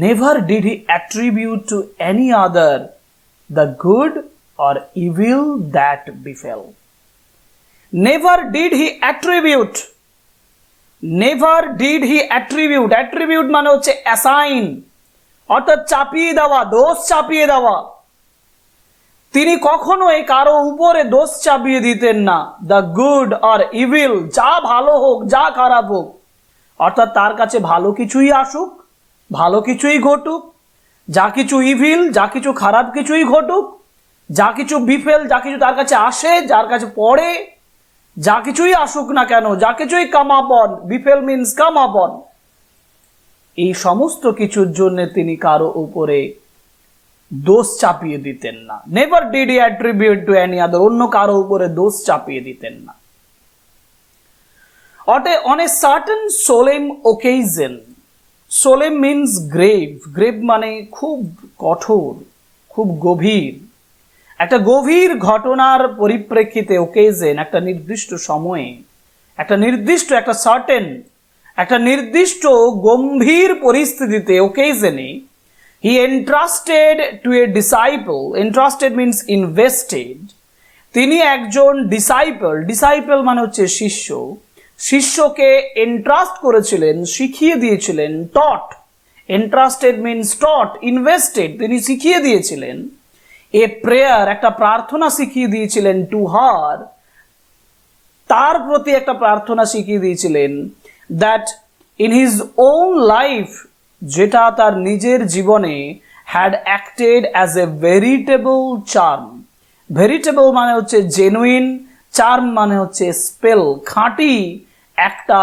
Never did he attribute to any other the good or evil that befell. Never did he attribute, never did he attribute, attribute মানে হচ্ছে assign, অর্থাৎ চাপিয়ে দেওয়া, দোষ চাপিয়ে দেওয়া। তিনি কখনোই কারো উপরে দোষ চাপিয়ে দিতেন না। দ্য গুড অর ইভিল, যা ভালো হোক যা খারাপ হোক, অর্থাৎ তার কাছে ভালো কিছুই আসুক, ভালো কিছুই ঘটুক, যা কিছু ইভিল, যা কিছু খারাপ কিছুই ঘটুক, যা কিছু বিফেল, যা কিছু তার কাছে আসে, যার কাছে পড়ে, যা কিছুই আসুক না কেন, যা কিছুই কাম আপন, বিফেল মিনস কাম আপন, এই সমস্ত কিছুর জন্য তিনি কারো উপরে দোষ চাপিয়ে দিতেন না। Never did he attribute to any আদার, অন্য কারো উপরে দোষ চাপিয়ে দিতেন না। On a certain সোলেম occasion, সোলেম means grave, grave মানে খুব কঠোর, খুব গভীর, একটা গভীর ঘটনার পরিপ্রেক্ষিতে, ওকেশন একটা নির্দিষ্ট সময়ে, একটা নির্দিষ্ট, একটা সার্টেন, একটা নির্দিষ্ট গম্ভীর পরিস্থিতিতে, ওকেশনে হি এন্ট্রাস্টেড টু এ ডিসাইপল, এন্ট্রাস্টেড মিনস ইনভেস্টেড, তিনি একজন ডিসাইপল মানে হচ্ছে শিষ্য, শিষ্যকে এন্ট্রাস্ট করেছিলেন, শিখিয়ে দিয়েছিলেন, টট, এন্ট্রাস্টেড মিনস টট, ইনভেস্টেড তিনি শিখিয়ে দিয়েছিলেন, এ প্রেয়ার একটা প্রার্থনা শিখিয়ে দিয়েছিলেন, টু হার তার প্রতি একটা প্রার্থনা শিখিয়ে দিয়েছিলেন, that in his own life যেটা তার নিজের জীবনে had acted as a veritable charm, veritable মানে হচ্ছে জেনুইন, চার্ম মানে হচ্ছে স্পেল, খাঁটি একটা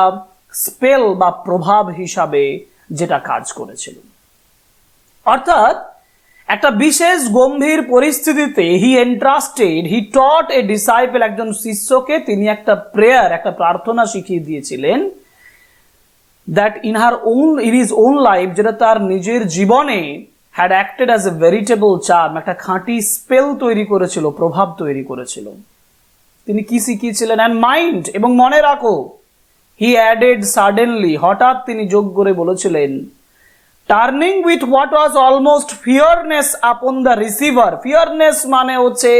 স্পেল বা প্রভাব হিসাবে যেটা কাজ করেছিল। অর্থাৎ একটা বিশেষ গম্ভীর পরিস্থিতিতে হি এন্ট্রাস্টেড, হি টট এ ডিসাইপল, একজন শিষ্যকে তিনি একটা প্রেয়ার একটা প্রার্থনা শিখিয়ে দিয়েছিলেন, that in his own life যেটা তার নিজের জীবনে had acted as a veritable charm, একটা খাঁটি স্পেল তৈরি করেছিল, প্রভাব তৈরি করেছিল। তিনি কি শিখিয়েছিলেন? অ্যান্ড মাইন্ড, এবং মনে রাখো, হি অ্যাডেড সাডেনলি, হঠাৎ তিনি যোগ করে বলেছিলেন, turning with what was almost fierceness upon the receiver, ফিয়ারনেস মানে হচ্ছে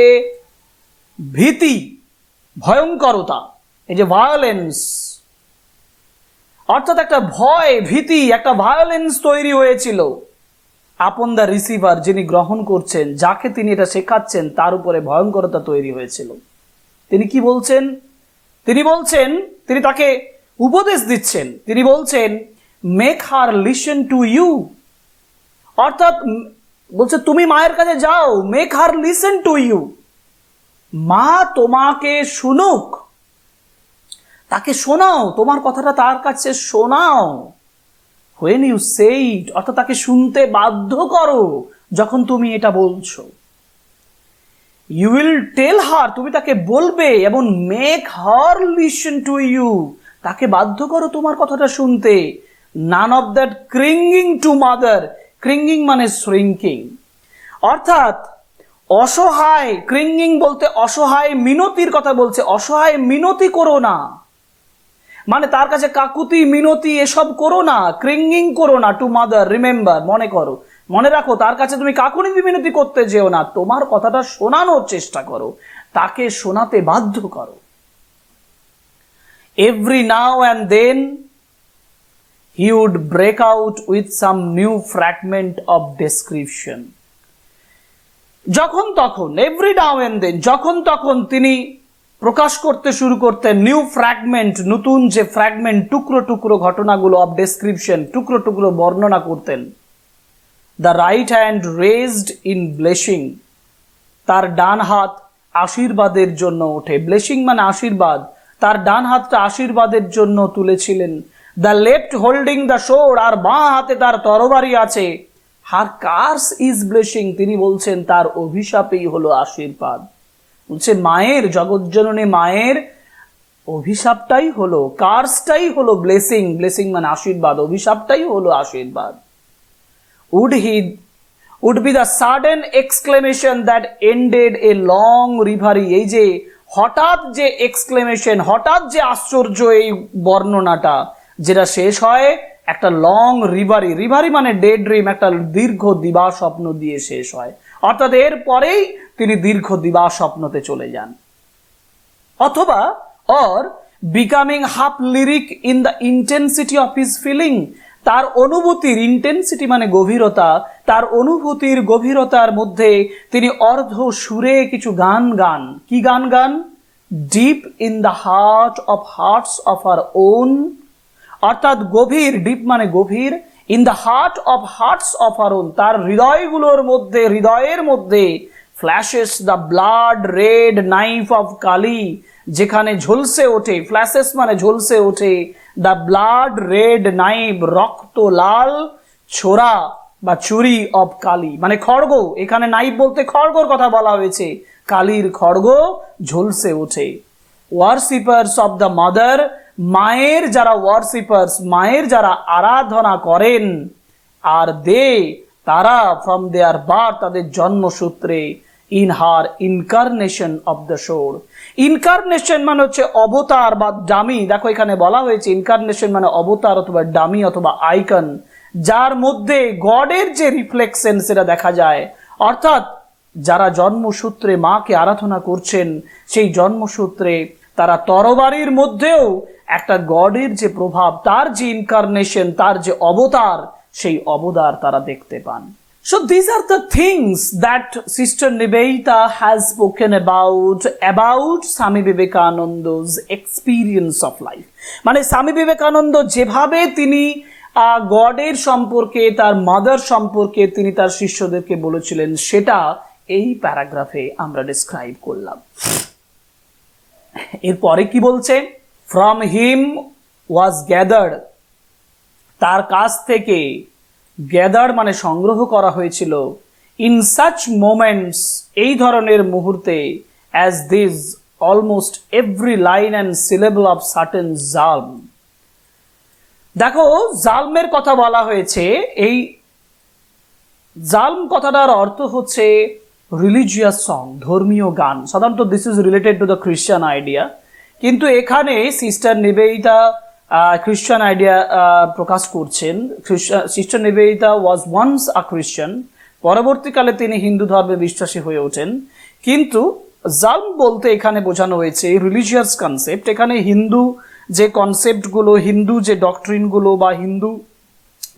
ভীতি, ভয়ঙ্করতা, এই যে ভায়োলেন্স, অর্থাৎ একটা ভয়, ভীতি, একটা ভায়োলেন্স তৈরি হয়েছিল আপন দ্য রিসিভার, যিনি গ্রহণ করছেন, যাকে তিনি এটা শেখাচ্ছেন তার উপরে ভয়ঙ্করতা তৈরি হয়েছিল। তিনি কি বলছেন? তিনি বলছেন, তিনি তাকে উপদেশ দিচ্ছেন, তিনি বলছেন make her listen to you, অর্থাৎ বলছে তুমি মায়ের কাছে যাও, make her listen to you, মা তোমাকে শুনুক, তাকে শোনাও, তোমার কথাটা তার কাছে শোনাও। when you say it, অর্থাৎ তাকে শুনতে বাধ্য করো যখন তুমি এটা বলছো। you will tell her, তুমি তাকে বলবে, এবং make her listen to you, তাকে বাধ্য করো তোমার কথাটা শুনতে। none of that clinging to mother, clinging মানে shrinking, অর্থাৎ অসহায়, ক্রিঙ্গিং বলতে অসহায় মিনতির কথা বলছে, অসহায় মিনতি করো না, মানে তার কাছে কাকুতি মিনতি এসব করো না, ক্রিঙ্গিং করো না, টু মাদার, রিমেম্বার মনে করো, মনে রাখো তার কাছে তুমি কাকুতি মিনতি করতে যেও না, তোমার কথাটা শোনানোর চেষ্টা করো, তাকে শোনাতে বাধ্য করো। Every now and then he would break out with some new fragment of description, যখন তখন, এভরি নাও অ্যান্ড দেন, যখন তখন তিনি প্রকাশ করতে শুরু করতেন নিউ ফ্র্যাগমেন্ট, নতুন যে ফ্র্যাগমেন্ট, টুকরো টুকরো ঘটনাগুলো, অফ ডেসক্রিপশন, টুকরো টুকরো বর্ণনা করতেন। The right hand raised in blessing, তার ডান হাত আশীর্বাদের জন্য ওঠে, ব্লেসিং মানে আশীর্বাদ, তার ডান হাতটা আশীর্বাদের জন্য তুলেছিলেন। দ্য লেফট হোল্ডিং দ্য শোর, আর বাঁ হাতে তার তরবারি আছে। হার কার্স ইজ ব্লেসিং, তিনি বলছেন তার অভিশাপেই হলো আশীর্বাদ, বলছে মায়ের, জগজ্জননী মায়ের অভিশাপটাই হলো, কার্সটাই হলো ব্লেসিং, ব্লেসিং মানে আশীর্বাদ, অভিশাপটাই হলো আশীর্বাদ। Would be the sudden exclamation that ended a long reverie, এই যে হঠাৎ যে এক্সক্লেমেশন, হঠাৎ যে আশ্চর্য এই বর্ণনাটা, যেটা শেষ হয় একটা লং রিভারি, রিভারি মানে ডে ড্রিম, একটা দীর্ঘ দিবা স্বপ্ন দিয়ে শেষ হয়, অর্থাৎ এর পরেই তিনি দীর্ঘ দিবা স্বপ্নতে চলে যান। অথবা or becoming half lyric in the intensity of his feeling, তার অনুভূতির ইন্টেন্সিটি মানে গভীরতা, তার অনুভূতির গভীরতার মধ্যে তিনি অর্ধ সুরে কিছু গান গান। কি গান গান? Deep in the heart of hearts of our own, অর্থাৎ গভীর, ডিপ মানে গভীর, in the heart of hearts of our own, তার হৃদয়গুলোর মধ্যে, হৃদয়ের মধ্যে flashes the blood red knife of Kali, যেখানে ঝলসে ওঠে, ফ্ল্যাশেস মানে ঝলসে ওঠে, দ্য ব্লাড রেড নাইফ রক্ত লাল ছোরা বা ছুরি অফ কালি মানে খড়গ, এখানে নাইফ বলতে খড়গর কথা বলা হয়েছে, কালির খড়গ ঝলসে ওঠে। ওয়ার্শিপার্স অফ দ্য মাদার, মায়ের যারা ওয়ার্শিপার্স, মায়ের যারা আরাধনা করেন, আর তারা ফ্রম দেয়ার বার্থ, তাদের জন্মসূত্রে, in her incarnation of the shore, incarnation মানে হচ্ছে অবতার বা ডামি, দেখো এখানে বলা হয়েছে ইনকারনেশন মানে অবতার অথবা ডামি অথবা আইকন, যার মধ্যে গডের যে রিফ্লেকশন সেটা দেখা যায়। অর্থাৎ যারা জন্মসূত্রে মাকে আরাধনা করছেন, সেই জন্মসূত্রে তারা তরবারির মধ্যেও একটা গডের যে প্রভাব, তার যে ইনকারনেশন, তার যে অবতার, সেই অবতার তারা দেখতে পান। So these are the things that Sister Nivedita has spoken about Swami Vivekananda's experience of life. মানে স্বামী বিবেকানন্দ যেভাবে তিনি গডের সম্পর্কে, তার মাদার সম্পর্কে তিনি তার শিষ্যদেরকে বলেছিলেন, সেটা এই প্যারাগ্রাফে আমরা ডিসক্রাইব করলাম। এরপরে কি বলছে? ফ্রম হিম ওয়াজ গ্যাদার্ড, তার কাছ থেকে গ্যাদার মানে সংগ্রহ করা হয়েছিল, ইন সাচ মোমেন্টস এই ধরনের মুহূর্তে, as this almost every line and syllable of certain জালম। দেখো, জালমের কথা বলা হয়েছে। এই জালম কথাটার অর্থ হচ্ছে রিলিজিয়াস সং, ধর্মীয় গান। সাধারণত this is related to the Christian idea, কিন্তু এখানে সিস্টার নিবেদিতা খ্রিস্টান আইডিয়া প্রকাশ করছেন। Sister Nivedita was once a Christian, পরবর্তীকালে তিনি হিন্দু ধর্মে বিশ্বাসী হয়ে ওঠেন। কিন্তু জালম বলতে এখানে বোঝানো হয়েছে রিলিজিয়াস কনসেপ্ট। এখানে হিন্দু যে কনসেপ্টগুলো, হিন্দু যে ডক্ট্রিনগুলো বা হিন্দু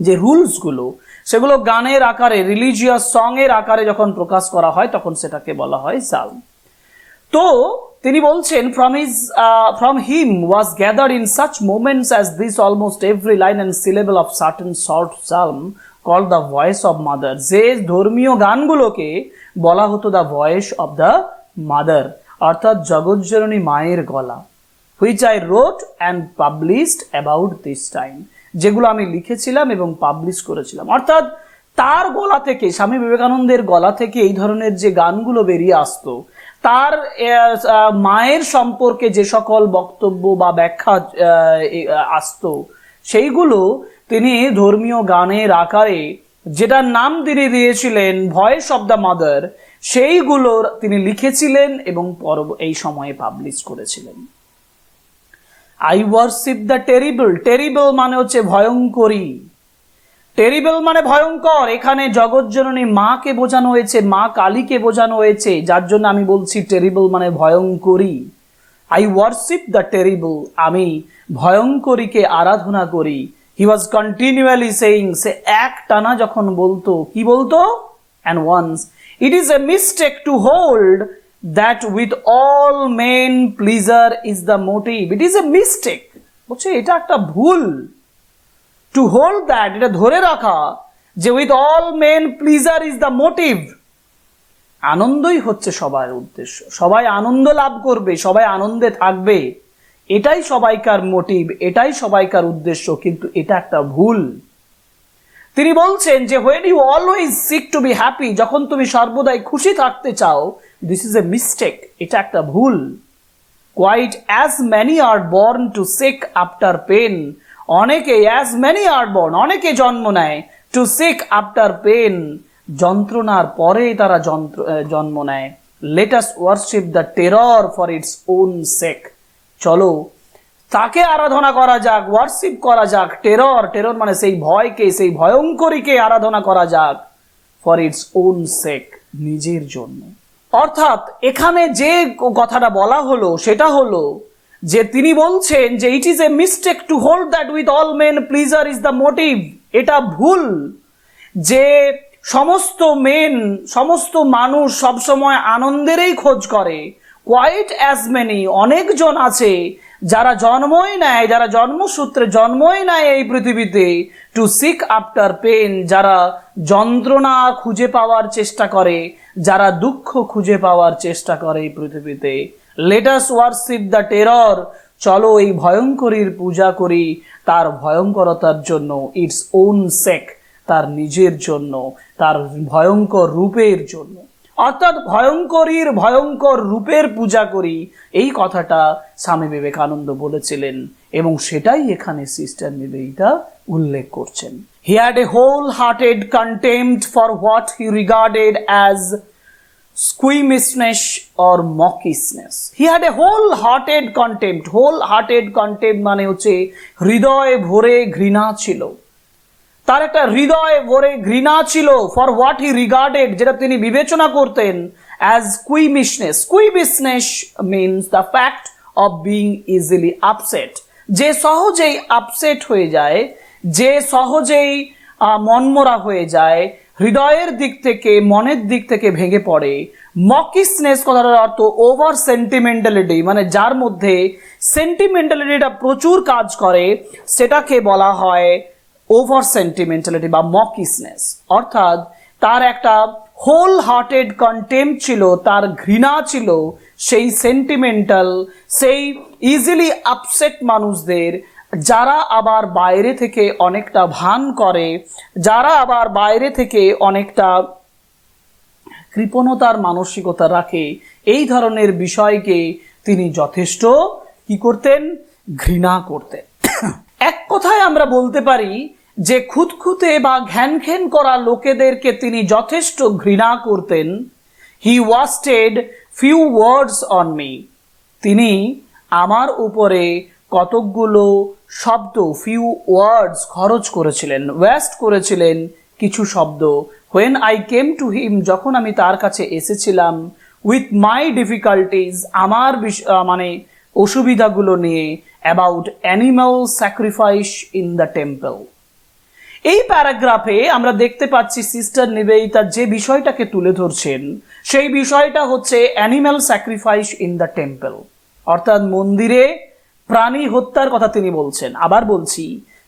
যে রুলসগুলো, সেগুলো গানের আকারে, রিলিজিয়াস সঙের আকারে যখন প্রকাশ করা হয়, তখন সেটাকে বলা হয় জালম। তো তিনি বলছেন, from him was gathered in such moments as this almost every line and syllable of certain short psalm called the voice of mother। যে ধর্মীয় গানগুলোকে বলা হতো the voice of the mother, অর্থাৎ জগৎজননী মায়ের গলা, which I wrote and published about this time, যেগুলো আমি লিখেছিলাম এবং পাবলিশ করেছিলাম। অর্থাৎ তার গলা থেকে, স্বামী বিবেকানন্দের গলা থেকে এই ধরনের যে গানগুলো বেরিয়ে আসতো, তার মায়ের সম্পর্কে যে সকল বক্তব্য বা ব্যাখ্যা আসতো, সেইগুলো তিনি ধর্মীয় গানের আকারে, যেটার নাম তিনি দিয়েছিলেন ভয়েস অব দ্য মাদার, সেইগুলোর তিনি লিখেছিলেন এবং এই সময়ে পাবলিশ করেছিলেন। I worship the terrible, terrible মানে হচ্ছে ভয়ঙ্করী, টেরিবল মানে ভয়ঙ্কর। এখানে জগৎজননী মাকে বোঝানো হয়েছে, মা কালীকে বোঝানো হয়েছে, যার জন্য আমি বলছি টেরিবল মানে ভয়ঙ্করী। আই ওয়ার্শিপ দ্য টেরিবল, আমি ভয়ঙ্করীকে আরাধনা করি। হি ওয়াজ কন্টিনিউয়ালি সেইং, সে এক টানা যখন বলতো, কি বলতো? And once it is a mistake to hold that with all men pleasure is the motive. It is a mistake, বলছে এটা একটা ভুল। টু হোল্ড দ্যাট, এটা ধরে রাখা যে with all men pleasure is the motive, আনন্দই হচ্ছে সবার উদ্দেশ্য, সবাই আনন্দ লাভ করবে, সবাই আনন্দে থাকবে, এটাই সবাইকার মোটিভ, এটাই সবাইকার উদ্দেশ্য, কিন্তু এটা একটা ভুল। তিনি বলছেন যে when you always seek to be happy, যখন তুমি সর্বদাই খুশি থাকতে চাও, this is a mistake, এটা একটা ভুল। quite as many are born to seek after pain, অনেকে as many are born, অনেকে জন্ম নেয় to seek after pain, যন্ত্রণার পরে তারা জন্ম নেয়। let us worship the terror for its own sake, চলো তাকে আরাধনা করা যাক, ওয়ার্শিপ করা যাক। টেরর, টেরর মানে সেই ভয়কে, সেই ভয়ঙ্করীকে আরাধনা করা যাক, ফর ইটস ওন সেক, নিজের জন্য। অর্থাৎ এখানে যে কথাটা বলা হলো সেটা হলো যে তিনি বলছেন যে it is a mistake to hold that with all men pleasure is the motive, এটা ভুল যে সমস্ত মানুষ সবসময় আনন্দেরই খোঁজ করে। কোয়াইট অ্যাজ মেনি, অনেকজন আছে যারা জন্মই নেয়, যারা জন্মসূত্রে জন্মই নেয় এই পৃথিবীতে, টু সিক আফটার পেন, যারা যন্ত্রণা খুঁজে পাওয়ার চেষ্টা করে, যারা দুঃখ খুঁজে পাওয়ার চেষ্টা করে এই পৃথিবীতে। Let us worship the terror, চলো এই ভয়ঙ্করীর পূজা করি তার ভয়ঙ্করতার জন্য, ইটস ওন সেক, তার নিজের জন্য, তার ভয়ঙ্কর রূপের জন্য। অর্থাৎ ভয়ঙ্করীর ভয়ঙ্কর রূপের পূজা করি, এই কথাটা স্বামী বিবেকানন্দ বলেছিলেন এবং সেটাই এখানে সিস্টার নিবেদিতা উল্লেখ করছেন। He had a whole hearted contempt for what he regarded as squeamishness or mawkishness. He had a whole hearted contempt, whole hearted contempt মানে হচ্ছে হৃদয় ভরে ঘৃণা ছিল। তার একটা হৃদয় ভরে ঘৃণা ছিল ফর হোয়াট হি রিগার্ডেড, যেটা তিনি বিবেচনা করতেন as squeamishness. Squeamishness means the fact of being easily upset, যে সহজেই আপসেট হয়ে যায়, যে সহজেই মনমরা হয়ে যায়, হৃদয়ের দিক থেকে, মনের দিক থেকে ভেঙে পড়ে। মকিসনেস কথাটার অর্থ ওভার সেন্টিমেন্টালিটি, মানে যার মধ্যে সেন্টিমেন্টালিটিটা প্রচুর কাজ করে, সেটাকে বলা হয় ওভার সেন্টিমেন্টালিটি বা মকিসনেস। অর্থাৎ তার একটা হোল হার্টেড কন্টেম্প ছিল, তার ঘৃণা ছিল সেই সেন্টিমেন্টাল, সেই ইজিলি আপসেট মানুষদের, যারা আবার বাইরে থেকে অনেকটা ভান করে, যারা আবার বাইরে থেকে অনেকটা কৃপণতার মানসিকতা রাখে। এই ধরনের বিষয়কে তিনি যথেষ্ট কি করতেন? ঘৃণা করতেন। এক কথায় আমরা বলতে পারি যে খুঁতখুঁতে বা ঘ্যান করা লোকেদেরকে তিনি যথেষ্ট ঘৃণা করতেন। He wasted few words on me, তিনি আমার উপরে কতকগুলো শব্দ, ফিউ ওয়ার্ডস খরচ করেছিলেন, ওয়েস্ট করেছিলেন কিছু শব্দ। When I came to him, যখন আমি তার কাছে এসেছিলাম, উইথ মাই ডিফিকাল্টিজ, আমার মানে অসুবিধাগুলো নিয়ে, about animal sacrifice in the temple. এই প্যারাগ্রাফে আমরা দেখতে পাচ্ছি সিস্টার নিবেদিতা যে বিষয়টাকে তুলে ধরছেন, সেই বিষয়টা হচ্ছে animal sacrifice in the temple, অর্থাৎ মন্দিরে প্রাণী হত্যার কথা তিনি বলছেন। আবার বলছি,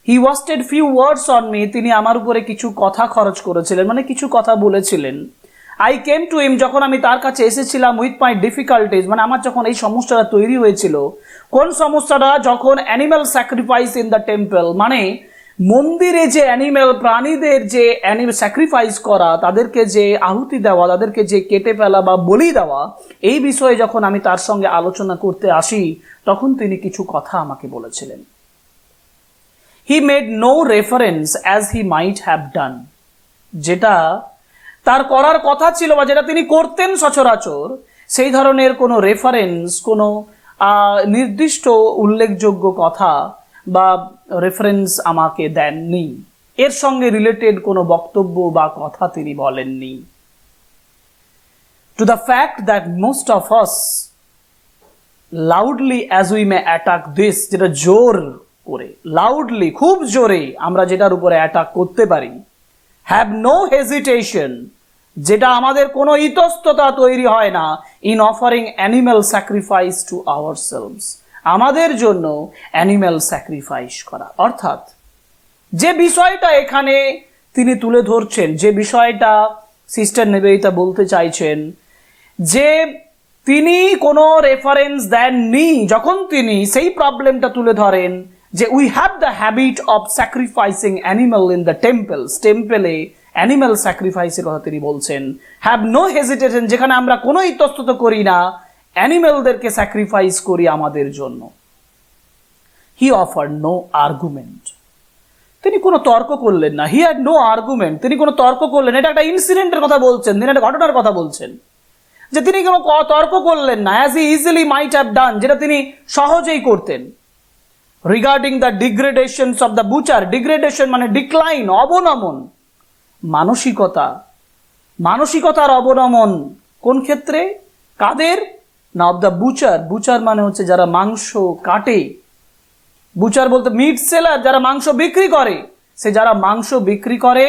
he wasted few words on me, তিনি আমার উপরে কিছু কথা খরচ করেছিলেন, মানে কিছু কথা বলেছিলেন। আই কেম টু হিম, যখন আমি তার কাছে এসেছিলাম, উইথ মাই ডিফিকাল্টিজ, মানে আমার যখন এই সমস্যাটা তৈরি হয়েছিল। কোন সমস্যাটা? যখন animal sacrifice in the temple, মানে মন্দিরে যে অ্যানিম্যাল, প্রাণীদের যে অ্যানিম্যাল স্যাক্রিফাইস করা, তাদেরকে যে আহুতি দেওয়া, তাদেরকে যে কেটে ফেলা বা বলি দেওয়া, এই বিষয়ে যখন আমি তার সঙ্গে আলোচনা করতে আসি, তখন তিনি কিছু কথা আমাকে বলেছিলেন। He made no reference as he might have done, যেটা তার করার কথা ছিল বা যেটা তিনি করতেন সচরাচর, সেই ধরনের কোনো রেফারেন্স, কোনো নির্দিষ্ট উল্লেখযোগ্য কথা বা রেফারেন্স আমাকে দেননি, এর সঙ্গে রিলেটেড কোনো বক্তব্য বা কথা তিনি বলেননি। To the fact that most of us loudly as we may attack this, যেটা জোর করে, লাউডলি খুব জোরে আমরা যেটার উপরে অ্যাটাক করতে পারি, হ্যাভ নো হেজিটেশন, যেটা আমাদের কোনো ইতস্ততা তৈরি হয় না, in offering animal sacrifice two ourselves, আমাদের জন্য অ্যানিম্যাল স্যাক্রিফাইস করা। অর্থাৎ যে বিষয়টা এখানে তিনি তুলে ধরছেন, যে বিষয়টা সিস্টার নিবেদিতা বলতে চাইছেন, যে তিনি কোনো রেফারেন্স দেননি যখন তিনি সেই প্রবলেমটা তুলে ধরেন, যে we have the habit of sacrificing animal in the temples, টেম্পলে অ্যানিম্যাল স্যাক্রিফাইসের কথা তিনি বলছেন। হ্যাভ নো হেজিটেশন, যেখানে আমরা কোনো ইতস্তত করি না, অ্যানিম্যালদেরকে স্যাক্রিফাইস করি আমাদের জন্য। হি অফার নো আর্গুমেন্ট, তিনি কোনো তর্ক করলেন না। হি হ্যাড নো আর্গুমেন্ট, তিনি কোনো তর্ক করলেন। এটা একটা ইনসিডেন্টের কথা বলছেন, তিনি একটা ঘটনার কথা বলছেন, যে তিনি কোনো তর্ক করলেন না। As he easily might have done, যেটা তিনি সহজেই করতেন। Regarding the degradations of the butcher, degradation মানে ডিক্লাইন, অবনমন, মানসিকতা, মানসিকতার অবনমন কোন ক্ষেত্রে? কাদের না? অফ দ্য বুচার, বুচার মানে হচ্ছে যারা মাংস কাটে, বুচার বলতে মিট সেলার, যারা মাংস বিক্রি করে, সে যারা মাংস বিক্রি করে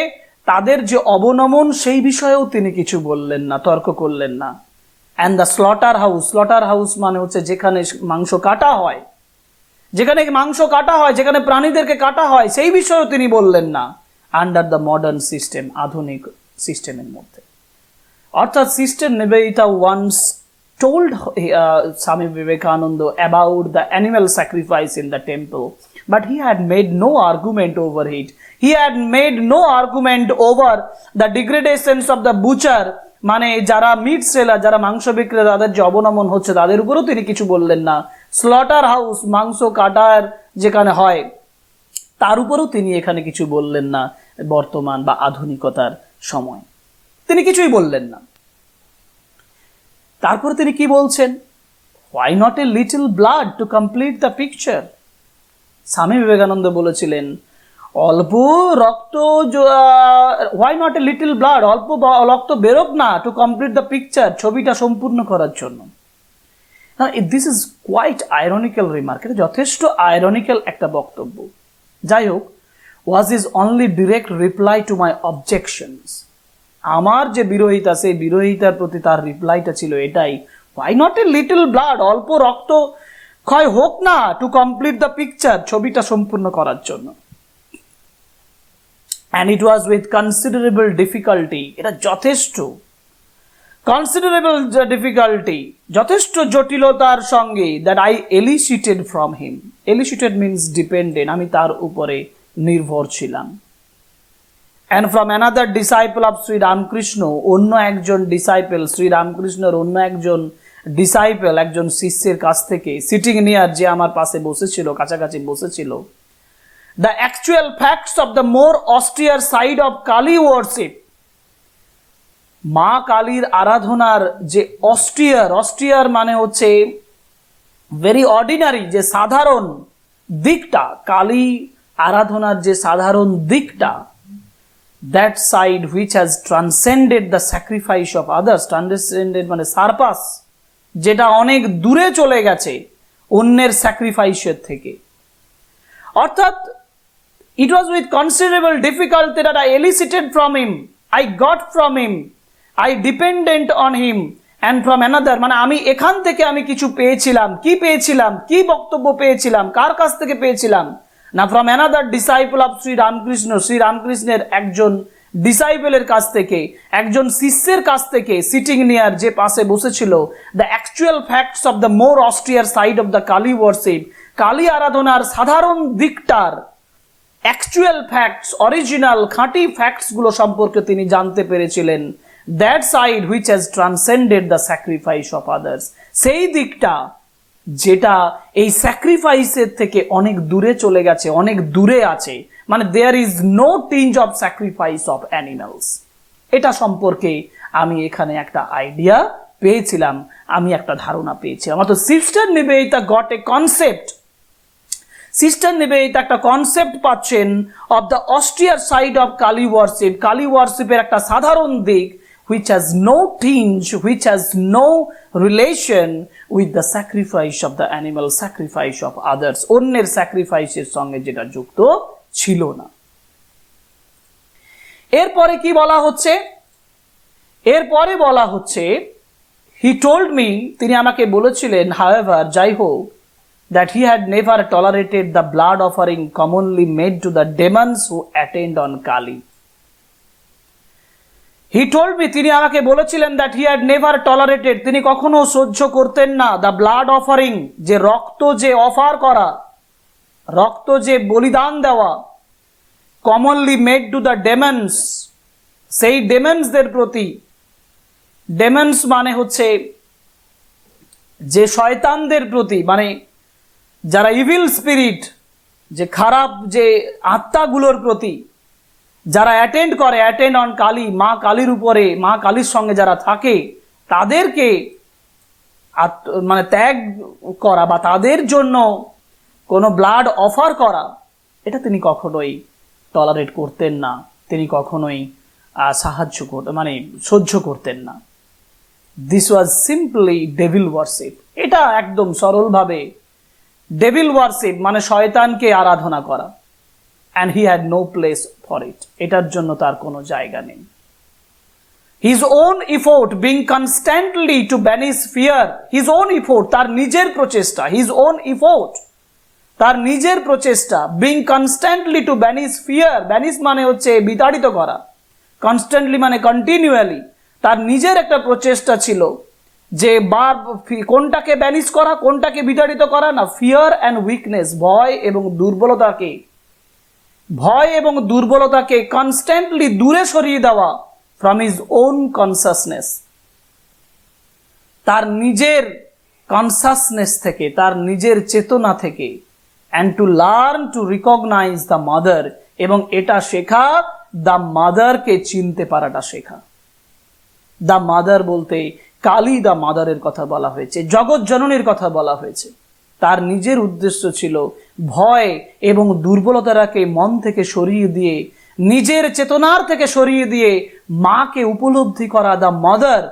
তাদের যে অবনমন, সেই বিষয়েও তিনি কিছু বললেন না, তর্ক করলেন না। And the slaughter house, slaughter house মানে হচ্ছে যেখানে মাংস কাটা হয়, যেখানে মাংস কাটা হয়, যেখানে প্রাণীদেরকে কাটা হয়, সেই বিষয়েও তিনি বললেন না। আন্ডার দ্য মডার্ন সিস্টেম, আধুনিক সিস্টেমের মধ্যে। অর্থাৎ sister Nivedita once told Swami Vivekananda about the animal sacrifice in the temple, but he had made no argument over it. He had made no argument over the degradations of the butcher, মানে যারা meet seller, যারা মাংস বিক্রেতা, তাদের যে অবনমন হচ্ছে তাদের উপরেও তিনি কিছু বললেন না। স্লটার হাউস, মাংস কাটার যেখানে হয়, তার উপরেও তিনি এখানে কিছু বললেন না। বর্তমান বা আধুনিকতার সময় তিনি কিছুই বললেন না। তারপরে তিনি কি বলছেন? Why not a little blood to complete the picture. Swami Vivekananda বলেছিলেন, অল্প রক্ত, why not a little blood, অল্প রক্ত বেরোক না টু কমপ্লিট দ্য পিকচার, ছবিটা সম্পূর্ণ করার জন্য। This is quite ironical remark, এটা যথেষ্ট আইরনিক্যাল একটা বক্তব্য। যাই হোক, was is only direct reply to my objections, আমার যে বিরোধিতা সেই বিরোধিতার প্রতি তার রিপ্লাইটা ছিল এটাই, why not a little blood, অল্প রক্ত ক্ষয় হোক না টু কমপ্লিট দ্য পিকচার, ছবিটা সম্পূর্ণ করার জন্য। And it was with considerable difficulty, এটা যথেষ্ট considerable difficulty, যথেষ্ট জটিলতার সঙ্গে, that I elicited from him, elicited means dependent, আমি তার উপরে নির্ভর ছিলাম, and from another disciple of Sri Ramakrishna, অন্য একজন ডিসাইপল, শ্রী রামকৃষ্ণের অন্য একজন ডিসাইপল, একজন শিষ্যের কাছ থেকে, সিটিং নিয়ার, যে আমার পাশে বসেছিল, কাছাকাছি বসেছিল, the actual facts of the more austere side of Kali worship, মা কালীর আরাধনার যে অস্টিয়ার মানে হচ্ছে ভেরি অর্ডিনারি, যে সাধারণ দিকটা, কালী আরাধনার যে সাধারণ দিকটা, that side which has transcended the sacrifice of others, transcended মানে সারপাস, যেটা অনেক দূরে চলে গেছে অন্যের স্যাক্রিফাইসের থেকে। অর্থাৎ it was with considerable difficulty that I elicited from him, I got from him, I dependent on him, and from another, মানে আমি এখান থেকে আমি কিছু পেয়েছিলাম, কি বক্তব্য পেয়েছিলাম, কার কাছ থেকে পেয়েছিলাম না, from another disciple of Shri Ramakrishna, Shri রামকৃষ্ণের একজন ডিসাইপলের কাছ থেকে, একজন শিষ্যের কাছ থেকে, সিটিং নিয়ার, যে পাশে বসেছিল, the actual facts of the more austere side of the Kali worship, Kali আরাধনার সাধারণ দিকটার অ্যাকচুয়াল ফ্যাক্টস, অরিজিনাল খাঁটি ফ্যাক্টস গুলো সম্পর্কে তিনি জানতে পেরেছিলেন, that side which has transcended the sacrifice of others, সেই দিকটা যেটা এই স্যাক্রিফাইসের থেকে অনেক দূরে চলে গেছে, অনেক দূরে আছে, মানে there is no tinge of sacrifice of animals, এটা সম্পর্কে আমি এখানে একটা আইডিয়া পেয়েছিলাম, আমি একটা ধারণা পেয়েছিলাম। অর্থাৎ sister Nivedita got a concept, sister Nivedita একটা কনসেপ্ট পাচ্ছেন of the austere side of Kali worship, Kali ওয়ার্শিপের একটা সাধারণ দিক, which has no tinge, which has no relation with the sacrifice of the animal, sacrifice of others, অন্যের স্যাক্রিফাইসের সঙ্গে যেটা যুক্ত ছিল না। এরপরে কি বলা হচ্ছে, এরপরে বলা হচ্ছে, he told me, তিনি আমাকে বলেছিলেন, however, যাই হোক, that he had never tolerated the blood offering commonly made to the demons who attend on Kali. He told me, তিনি আমাকে বলেছিলেন, that he had never tolerated, তিনি কখনো সহ্য করতেন না, the blood offering, যে রক্ত যে অফার করা, রক্ত যে বলিদান দেওয়া, commonly made to the demons, সেই ডেমন্সদের প্রতি, ডেমন্স মানে হচ্ছে যে শয়তানদের প্রতি, মানে যারা ইভিল স্পিরিট, যে খারাপ যে আত্মাগুলোর প্রতি যারা অ্যাটেন্ড অন কালী, মা কালীর উপরে, মা কালীর সঙ্গে যারা থাকে, তাদেরকে মানে ত্যাগ করা বা তাদের জন্য কোনো ব্লাড অফার করা, এটা তিনি কখনোই টলারেট করতেন না, তিনি কখনোই মানে সহ্য করতেন না। This was simply devil worship, এটা একদম সরলভাবে ডেভিল ওয়ার্শিপ, মানে শয়তানকে আরাধনা করা। and he had no place for it, এটার জন্য তার কোনো জায়গা নেই। his own effort being constantly to banish fear, his own effort, তার নিজের প্রচেষ্টা, his own effort, তার নিজের প্রচেষ্টা, being constantly to banish fear, banish মানে হচ্ছে বিতাড়িত করা, constantly মানে continually, তার নিজের একটা প্রচেষ্টা ছিল যে কোনটাকে ব্যানিশ করা, কোনটাকে বিতাড়িত করা না, ফিয়ার অ্যান্ড উইকনেস, ভয় এবং দুর্বলতাকে কনস্ট্যান্টলি দূরে সরিয়ে দেওয়া ফ্রম হিজ ওন কনসাসনেস, তার নিজের কনসাসনেস থেকে, তার নিজের চেতনা থেকে, and to learn to recognise the mother, এবং এটা শেখা, দ্য মাদারকে চিনতে পারাটা শেখা। দ্য মাদার বলতে কালী দ্য মাদারের কথা বলা হয়েছে, জগৎ জননীর কথা বলা হয়েছে। তার নিজের উদ্দেশ্য ছিল ভয় এবং দুর্বলতাকে মন থেকে সরিয়ে দিয়ে, নিজের চেতনার থেকে সরিয়ে দিয়ে মাকে উপলব্ধি করা, দ্য মাদার,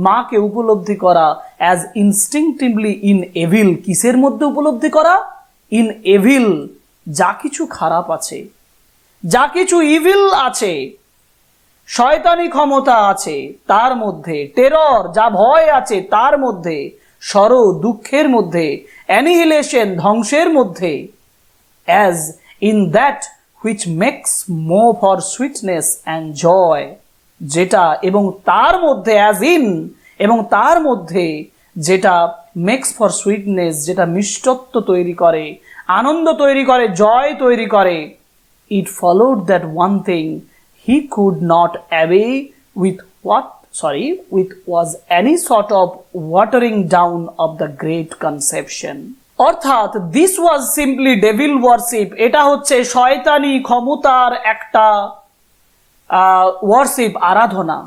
মাকে উপলব্ধি করা অ্যাজ ইনস্টিংটিভলি ইন এভিল। কিসের মধ্যে উপলব্ধি করা? ইন এভিল, যা কিছু খারাপ আছে, যা কিছু ইভিল আছে, শয়তানি ক্ষমতা আছে তার মধ্যে, টেরর, যা ভয় আছে তার মধ্যে, সরো, দুঃখের মধ্যে, অ্যানিহিলেশন, ধ্বংসের মধ্যে, as in that which makes more for sweetness and joy, যেটা এবং তার মধ্যে, অ্যাজ ইন এবং তার মধ্যে যেটা মেক্স ফর সুইটনেস, যেটা মিষ্টত্ব তৈরি করে, আনন্দ তৈরি করে, জয় তৈরি করে। It followed that one thing he could not away with with was any sort of watering down of the great conception. অর্থাৎ this was simply devil worship, এটা হচ্ছে শয়তানি ক্ষমতার একটা ওয়ার্শিপ, আরাধনা,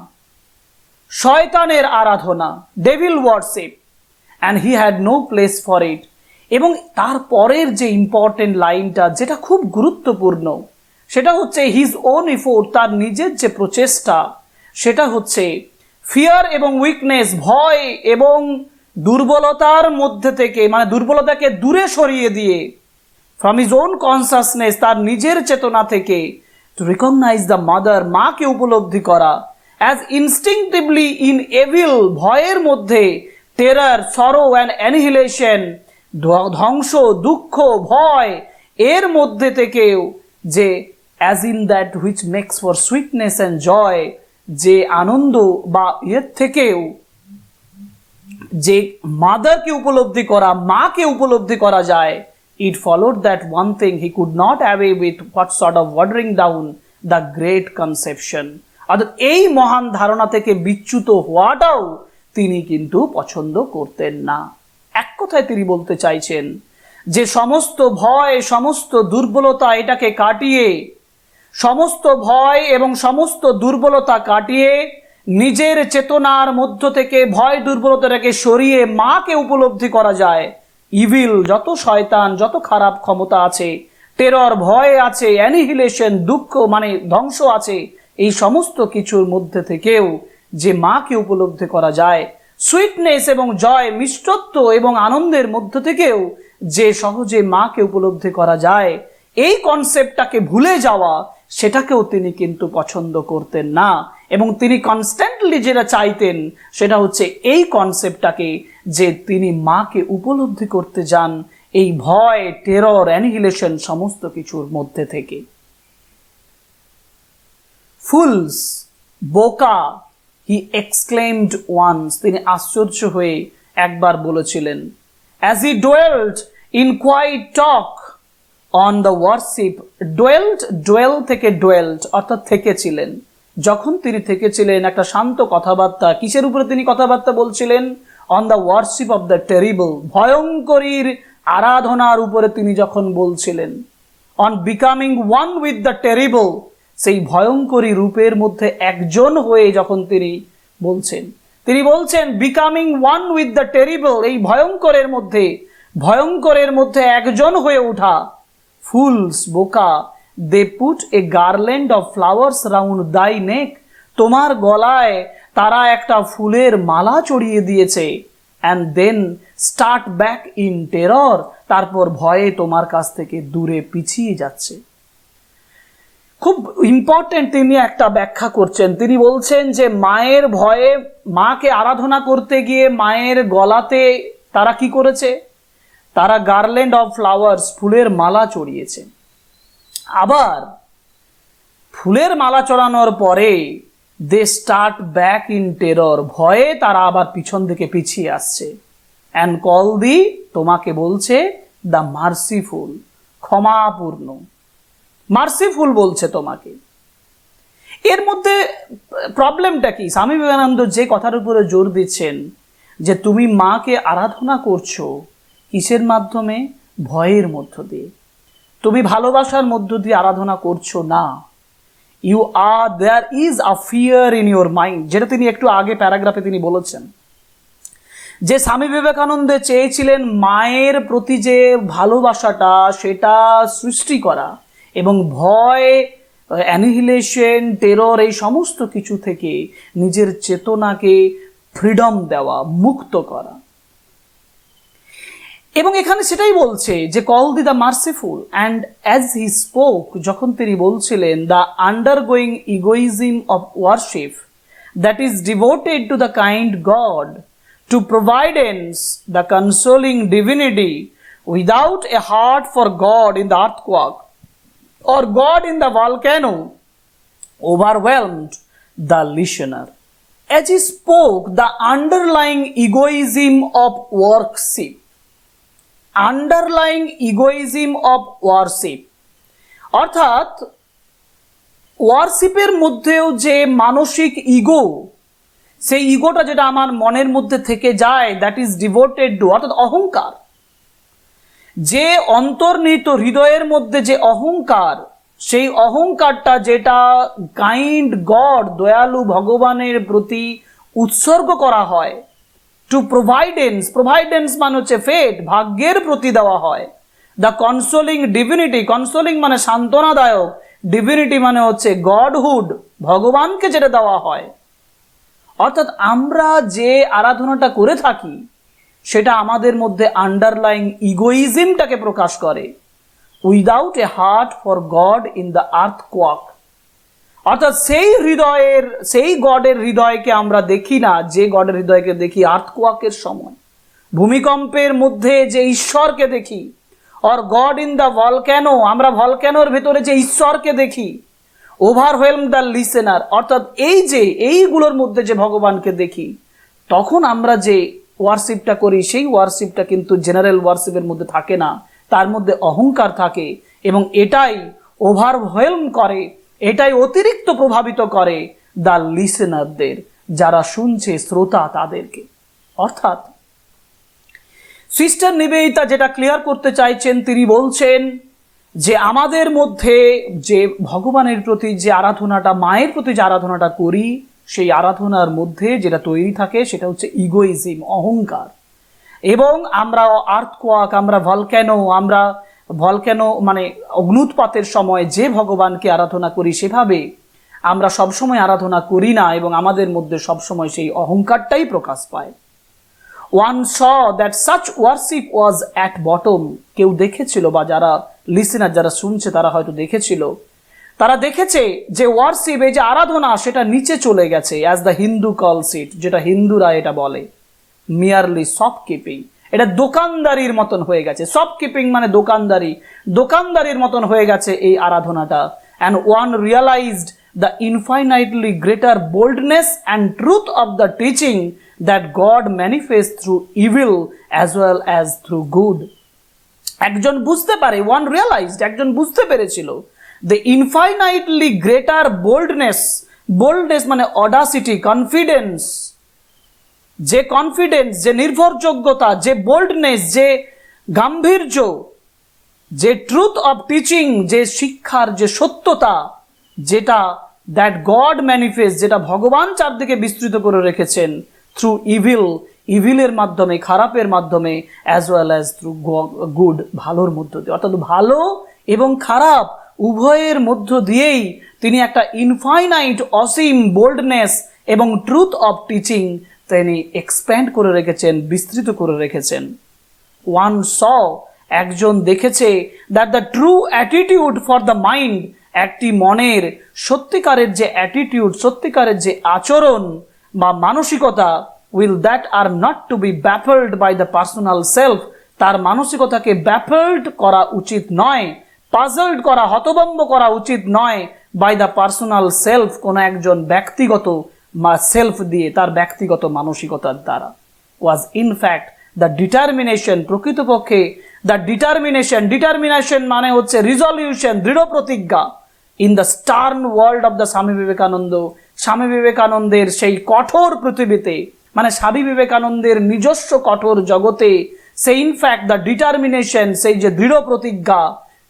শয়তানের আরাধনা, devil worship, and he had no place for it. এবং তারপরের যে ইম্পর্টেন্ট লাইনটা, যেটা খুব গুরুত্বপূর্ণ, সেটা হচ্ছে হিজ ওন এফোর্ট, তার নিজের যে প্রচেষ্টা, সেটা হচ্ছে ফিয়ার এবং উইকনেস, ভয় এবং দুর্বলতার মধ্যে থেকে, মানে দুর্বলতাকে দূরে সরিয়ে দিয়ে, ফ্রম হিজ ওন কনসাসনেস, তার নিজের চেতনা থেকে, টু রিকগনাইজ দ্য মাদার, মাকে উপলব্ধি করা, অ্যাজ ইনস্টিংটিভলি ইন এভিল, ভয়ের মধ্যে, টেরার, সরো অ্যান্ড অ্যানিহিলেশন, ধ্বংস, দুঃখ, ভয়, এর মধ্যে থেকেও যে as in that which makes for sweetness and joy, যে আনন্দ বা এর থেকেও যে মাদারকে উপলব্ধি করা, মাকে উপলব্ধি করা যায়। It followed that one thing he could not away with what sort of watering down the great conception. অর্থাৎ এই মহান ধারণা থেকে বিচ্যুত হওয়াটাও তিনি কিন্তু পছন্দ করতেন না। এক কথায় তিনি বলতে চাইছেন যে সমস্ত ভয়, সমস্ত দুর্বলতা এটাকে কাটিয়ে, সমস্ত ভয় এবং সমস্ত দুর্বলতা কাটিয়ে, নিজের চেতনার মধ্য থেকে ভয় দুর্বলতাটাকে সরিয়ে মাকে উপলব্ধি করা যায়। ইভিল, যত শয়তান, যত খারাপ ক্ষমতা আছে, টেরর, ভয় আছে, অ্যানিহিলেশন, দুঃখ মানে ধ্বংস আছে, এই সমস্ত কিছুর মধ্যে থেকেও যে মাকে উপলব্ধি করা যায়, সুইটনেস এবং জয়, মিষ্টত্ব এবং আনন্দের মধ্য থেকেও যে সহজে মাকে উপলব্ধি করা যায়, এই কনসেপ্টটাকে ভুলে যাওয়া, সেটাকেও তিনি কিন্তু পছন্দ করতেন না। এবং তিনি কনস্ট্যান্টলি যেটা চাইতেন সেটা হচ্ছে এই কনসেপ্টটাকে, যে তিনি মাকে উপলব্ধি করতে যান এই ভয়, টেরর, অ্যানিহিলেশন সমস্ত কিছুর মধ্যে থেকে। ফুলস, বোকা, হি এক্সক্লেইমড ওয়ান্স, তিনি আশ্চর্য হয়ে একবার বলেছিলেন, as he dwelled in quite talk on the worship. Dwell থেকে ডোয়েলড অর্থাৎ থেকেছিলেন, যখন তিনি থেকেছিলেন একটা শান্ত কথাবার্তা, কিসের উপরে তিনি কথাবার্তা বলছিলেন? On the worship of the terrible, ভয়ঙ্করীর আরাধনার উপরে তিনি যখন বলছিলেন। On becoming one with the terrible, সেই ভয়ঙ্করী রূপের মধ্যে একজন হয়ে যখন তিনি বলছেন, তিনি বলছেন becoming one with the terrible, এই ভয়ঙ্করের মধ্যে একজন হয়ে ওঠা। ফুলস, বোকা, they put a garland of flowers round thy neck, তোমার গলায় তারা একটা ফুলের মালা চড়িয়ে দিয়েছে। And then start back in terror, তারপর ভয়ে তোমার কাছ থেকে দূরে পিছিয়ে যাচ্ছে। খুব ইম্পর্টেন্ট, তিনি একটা ব্যাখ্যা করছেন। তিনি বলছেন যে মায়ের ভয়ে, মাকে আরাধনা করতে গিয়ে মায়ের গলাতে তারা কি করেছে? তারা গার্ল্যান্ড অফ ফ্লাওয়ার্স, ফুলের মালা চড়িয়েছে। আবার ফুলের মালা চড়ানোর পরে they start back in terror, ভয়ে তারা আবার পিছন দিকে পিছিয়ে আসছে। অ্যান্ড কল দি, তোমাকে বলছে দ্য মার্সিফুল, ক্ষমাপূর্ণ, মার্সিফুল বলছে তোমাকে। এর মধ্যে প্রবলেমটা কি? স্বামী বিবেকানন্দ যে কথার উপরে জোর দিচ্ছেন যে তুমি মাকে আরাধনা করছো কিসের মাধ্যমে? ভয়ের মধ্য দিয়ে। তুমি ভালোবাসার মধ্য দিয়ে আরাধনা করছো না। There is a fear in your mind, যেটা তিনি একটু আগে প্যারাগ্রাফে তিনি বলেছেন যে স্বামী বিবেকানন্দ চেয়েছিলেন মায়ের প্রতি যে ভালোবাসাটা সেটা সৃষ্টি করা এবং ভয়, অ্যানিহিলেশন, টেরর এই সমস্ত কিছু থেকে নিজের চেতনাকে ফ্রিডম দেওয়া, মুক্ত করা। এবং এখানে সেটাই বলছে যে call the merciful and as he spoke, যখন তিনি বলছিলেন the undergoing egoism of worship that is devoted to the kind God to providence, the consoling divinity, without a heart for God in the earthquake or God in the volcano, overwhelmed the listener. As he spoke, the underlying egoism of worship, underlying egoism of worship, অর্থাৎ ওয়ারশিপের মধ্যেও যে মানসিক ego, সেই ইগোটা যেটা আমার মনের মধ্যে থেকে যায়, দ্যাট ইজ ডিভোটেড টু, অর্থাৎ অহংকার, যে অন্তর্নিহিত হৃদয়ের মধ্যে যে অহংকার, সেই অহংকারটা যেটা কাইন্ড গড, দয়ালু ভগবানের প্রতি উৎসর্গ করা হয়, টু প্রোভাইডেন্স, প্রোভাইডেন্স মানে হচ্ছে ফেট, ভাগ্যের প্রতি দেওয়া হয়, দ্য কনসোলিং ডিভিনিটি, কনসোলিং মানে সান্ত্বনাদায়ক, ডিভিনিটি মানে হচ্ছে গডহুড, ভগবানকে যেটা দেওয়া হয়। অর্থাৎ আমরা যে আরাধনাটা করে থাকি সেটা আমাদের মধ্যে আন্ডারলাইং ইগোইজমটাকে প্রকাশ করে। Without a heart for god in the earthquake, অর্থাৎ সেই হৃদয়ের, সেই গডের হৃদয়কে আমরা দেখি না, যে গডের হৃদয়কে দেখি আর্থকোয়াকের সময়, ভূমিকম্পের মধ্যে যে ঈশ্বরকে দেখি, or god in the volcano, আমরা ভলক্যানোর ভেতরে যে ঈশ্বরকে দেখি, ওভারওয়েলম দ্য লিসেনার, অর্থাৎ এই যে এইগুলোর মধ্যে যে ভগবানকে দেখি, তখন আমরা যে ওয়ারশিপটা করি সেই ওয়ারশিপটা কিন্তু জেনারেল ওয়ারশিপের মধ্যে থাকে না, তার মধ্যে অহংকার থাকে এবং এটাই ওভারওয়েলম করে, এটাই অতিরিক্ত প্রভাবিত করে দ্য লিসেনারদের, যারা শুনছে, শ্রোতা তাদেরকে। অর্থাৎ সিস্টার নিবেদিতা যেটা ক্লিয়ার করতে চাইছেন, তিনি বলছেন যে আমাদের মধ্যে যে ভগবানের প্রতি যে আরাধনাটা, মায়ের প্রতি যে আরাধনাটা করি, সেই আরাধনার মধ্যে যেটা তৈরি থাকে সেটা হচ্ছে ইগোইজম, অহংকার। এবং আমরা আর্থকোয়াক, আমরা ভলক্যানো মানে অগ্নুৎপাতের সময় যে ভগবানকে আরাধনা করি সেভাবে আমরা সবসময় আরাধনা করি না এবং আমাদের মধ্যে সবসময় সেই অহংকারটাই প্রকাশ পায়। One saw that such warship was at bottom, কেউ দেখেছিল বা যারা লিসেনার, যারা শুনছে তারা হয়তো দেখেছিল, তারা দেখেছে যে ওয়ারশিপ, এই যে আরাধনা, সেটা নিচে চলে গেছে, অ্যাজ দ্য হিন্দু কলস ইট, যেটা হিন্দুরা এটা বলে, মিয়ারলি শপকিপিং, এটা দোকানদারির মতন হয়ে গেছে। শপকিপিং মানে দোকানদারি, দোকানদারির মতন হয়ে গেছে এই আরাধনাটা। And one realized the infinitely greater boldness and truth of the teaching that God manifest through evil as well as through good. একজন বুঝতে পারে, ওয়ান রিয়ালাইজড, একজন বুঝতে পেরেছিল, the infinitely greater boldness, boldness মানে অডাসিটি, কনফিডেন্স, যে confidence, যে নির্ভরযোগ্যতা, যে বোল্ডনেস, যে গাম্ভীর্য, যে ট্রুথ অফ টিচিং, যে শিক্ষার যে সত্যতা, যেটা দ্যাট গড ম্যানিফেস্ট, যেটা ভগবান চারদিকে বিস্তৃত করে রেখেছেন, থ্রু ইভিল, ইভিলের মাধ্যমে, খারাপের মাধ্যমে, as well as through good, ভালোর মধ্য দিয়ে। অর্থাৎ ভালো এবং খারাপ উভয়ের মধ্য দিয়েই তিনি একটা ইনফাইনাইট, অসীম বোল্ডনেস এবং ট্রুথ অফ টিচিং তিনি এক্সপ্যান্ড করে রেখেছেন, বিস্তৃত করে রেখেছেন। ওয়ান স, একজন দেখেছে, that the true attitude for the mind, একটি মনের সত্যিকারের যে অ্যাটিটিউড, সত্যিকারের যে আচরণ বা মানসিকতা, will that are not to be baffled by the personal self, তার মানসিকতাকে ব্যাফলড করা উচিত নয়, পাজলড করা, হতভম্ব করা উচিত নয়, বাই দ্য পার্সোনাল সেলফ, কোনো একজন ব্যক্তিগত সেলফ দিয়ে, তার ব্যক্তিগত মানসিকতার দ্বারা। ওয়াজ ইনফ্যাক্ট দ্য ডিটারমিনেশন, প্রকৃতপক্ষে দ্য ডিটারমিনেশন, ডিটারমিনেশন মানে হচ্ছে রিজলিউশন, দৃঢ় প্রতিজ্ঞা, in the stern world of the স্বামী বিবেকানন্দ, স্বামী বিবেকানন্দের সেই কঠোর পৃথিবীতে, মানে স্বামী বিবেকানন্দের নিজস্ব কঠোর জগতে, সেই ইনফ্যাক্ট দ্য ডিটারমিনেশন, সেই যে দৃঢ় প্রতিজ্ঞা,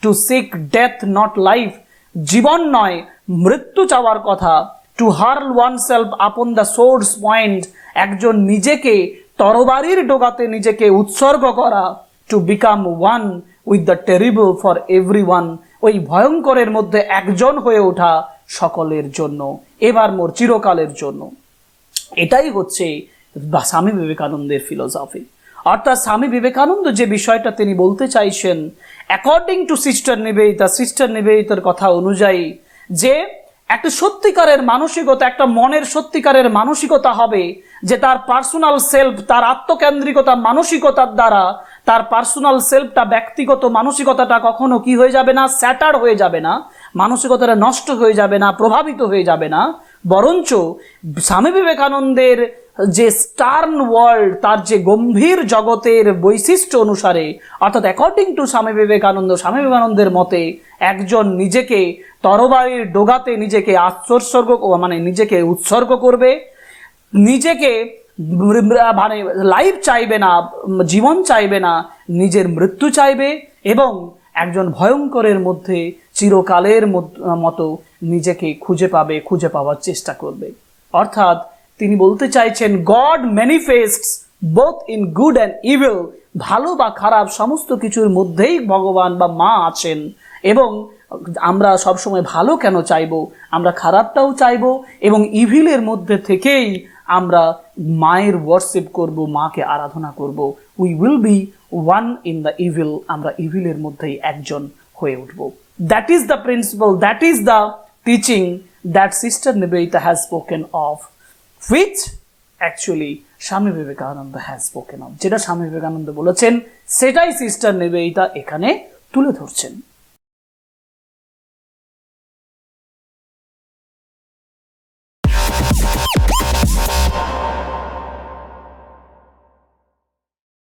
to seek death not life, জীবন নয় মৃত্যু চাওয়ার কথা, to hurl one self upon the sword's point, একজন নিজেকে তরবারির ডগাতে নিজেকে উৎসর্গ করা, to become one with the terrible for everyone, ওই ভয়ঙ্করের মধ্যে একজন হয়ে ওঠা সকলের জন্য, এবার মোর চিরকালের জন্য। এটাই হচ্ছে স্বামী বিবেকানন্দের ফিলোসফি। অর্থাৎ স্বামী বিবেকানন্দ যে বিষয়টা তিনি বলতে চাইছেন, অ্যাকর্ডিং টু সিস্টার নিবেদিতার কথা অনুযায়ী, যে একটা সত্যিকারের মানসিকতা, একটা মনের সত্যিকারের মানসিকতা হবে যে তার পার্সোনাল সেলফ, তার আত্মকেন্দ্রিকতা মানসিকতার দ্বারা তার পার্সোনাল সেলফটা, ব্যক্তিগত মানসিকতাটা কখনো কি হয়ে যাবে না, স্যাটার হয়ে যাবে না, মানসিকতাটা নষ্ট হয়ে যাবে না, প্রভাবিত হয়ে যাবে না। বরঞ্চ স্বামী বিবেকানন্দের যে স্টার্ন ওয়ার্ল্ড, তার যে গম্ভীর জগতের বৈশিষ্ট্য অনুসারে, অর্থাৎ অ্যাকর্ডিং টু স্বামী বিবেকানন্দের মতে একজন নিজেকে তরবারির ডগাতে নিজেকে নিজেকে উৎসর্গ করবে, নিজেকে লাইফ চাইবে না, জীবন চাইবে না, নিজের মৃত্যু চাইবে, এবং একজন ভয়ঙ্করের মধ্যে চিরকালের মতো নিজেকে খুঁজে পাওয়ার চেষ্টা করবে। অর্থাৎ তিনি বলতে চাইছেন, God manifests both in good and evil, ভালো বা খারাপ সমস্ত কিছুর মধ্যেই ভগবান বা মা আছেন। এবং আমরা সবসময় ভালো কেন চাইবো, আমরা খারাপটাও চাইবো, এবং ইভিলের মধ্যে থেকেই আমরা মায়ের ওয়ার্শিপ করব, মাকে আরাধনা করব। We will be one in the evil, আমরা ইভিলের মধ্যেই একজন হয়ে উঠব। That is the principal, that is the teaching that sister Nivedita has spoken of, which actually Swami Vivekananda has spoken of. যেটা স্বামী বিবেকানন্দ বলেছেন সেটাই সিস্টার নিবেদিতা এখানে তুলে ধরছেন।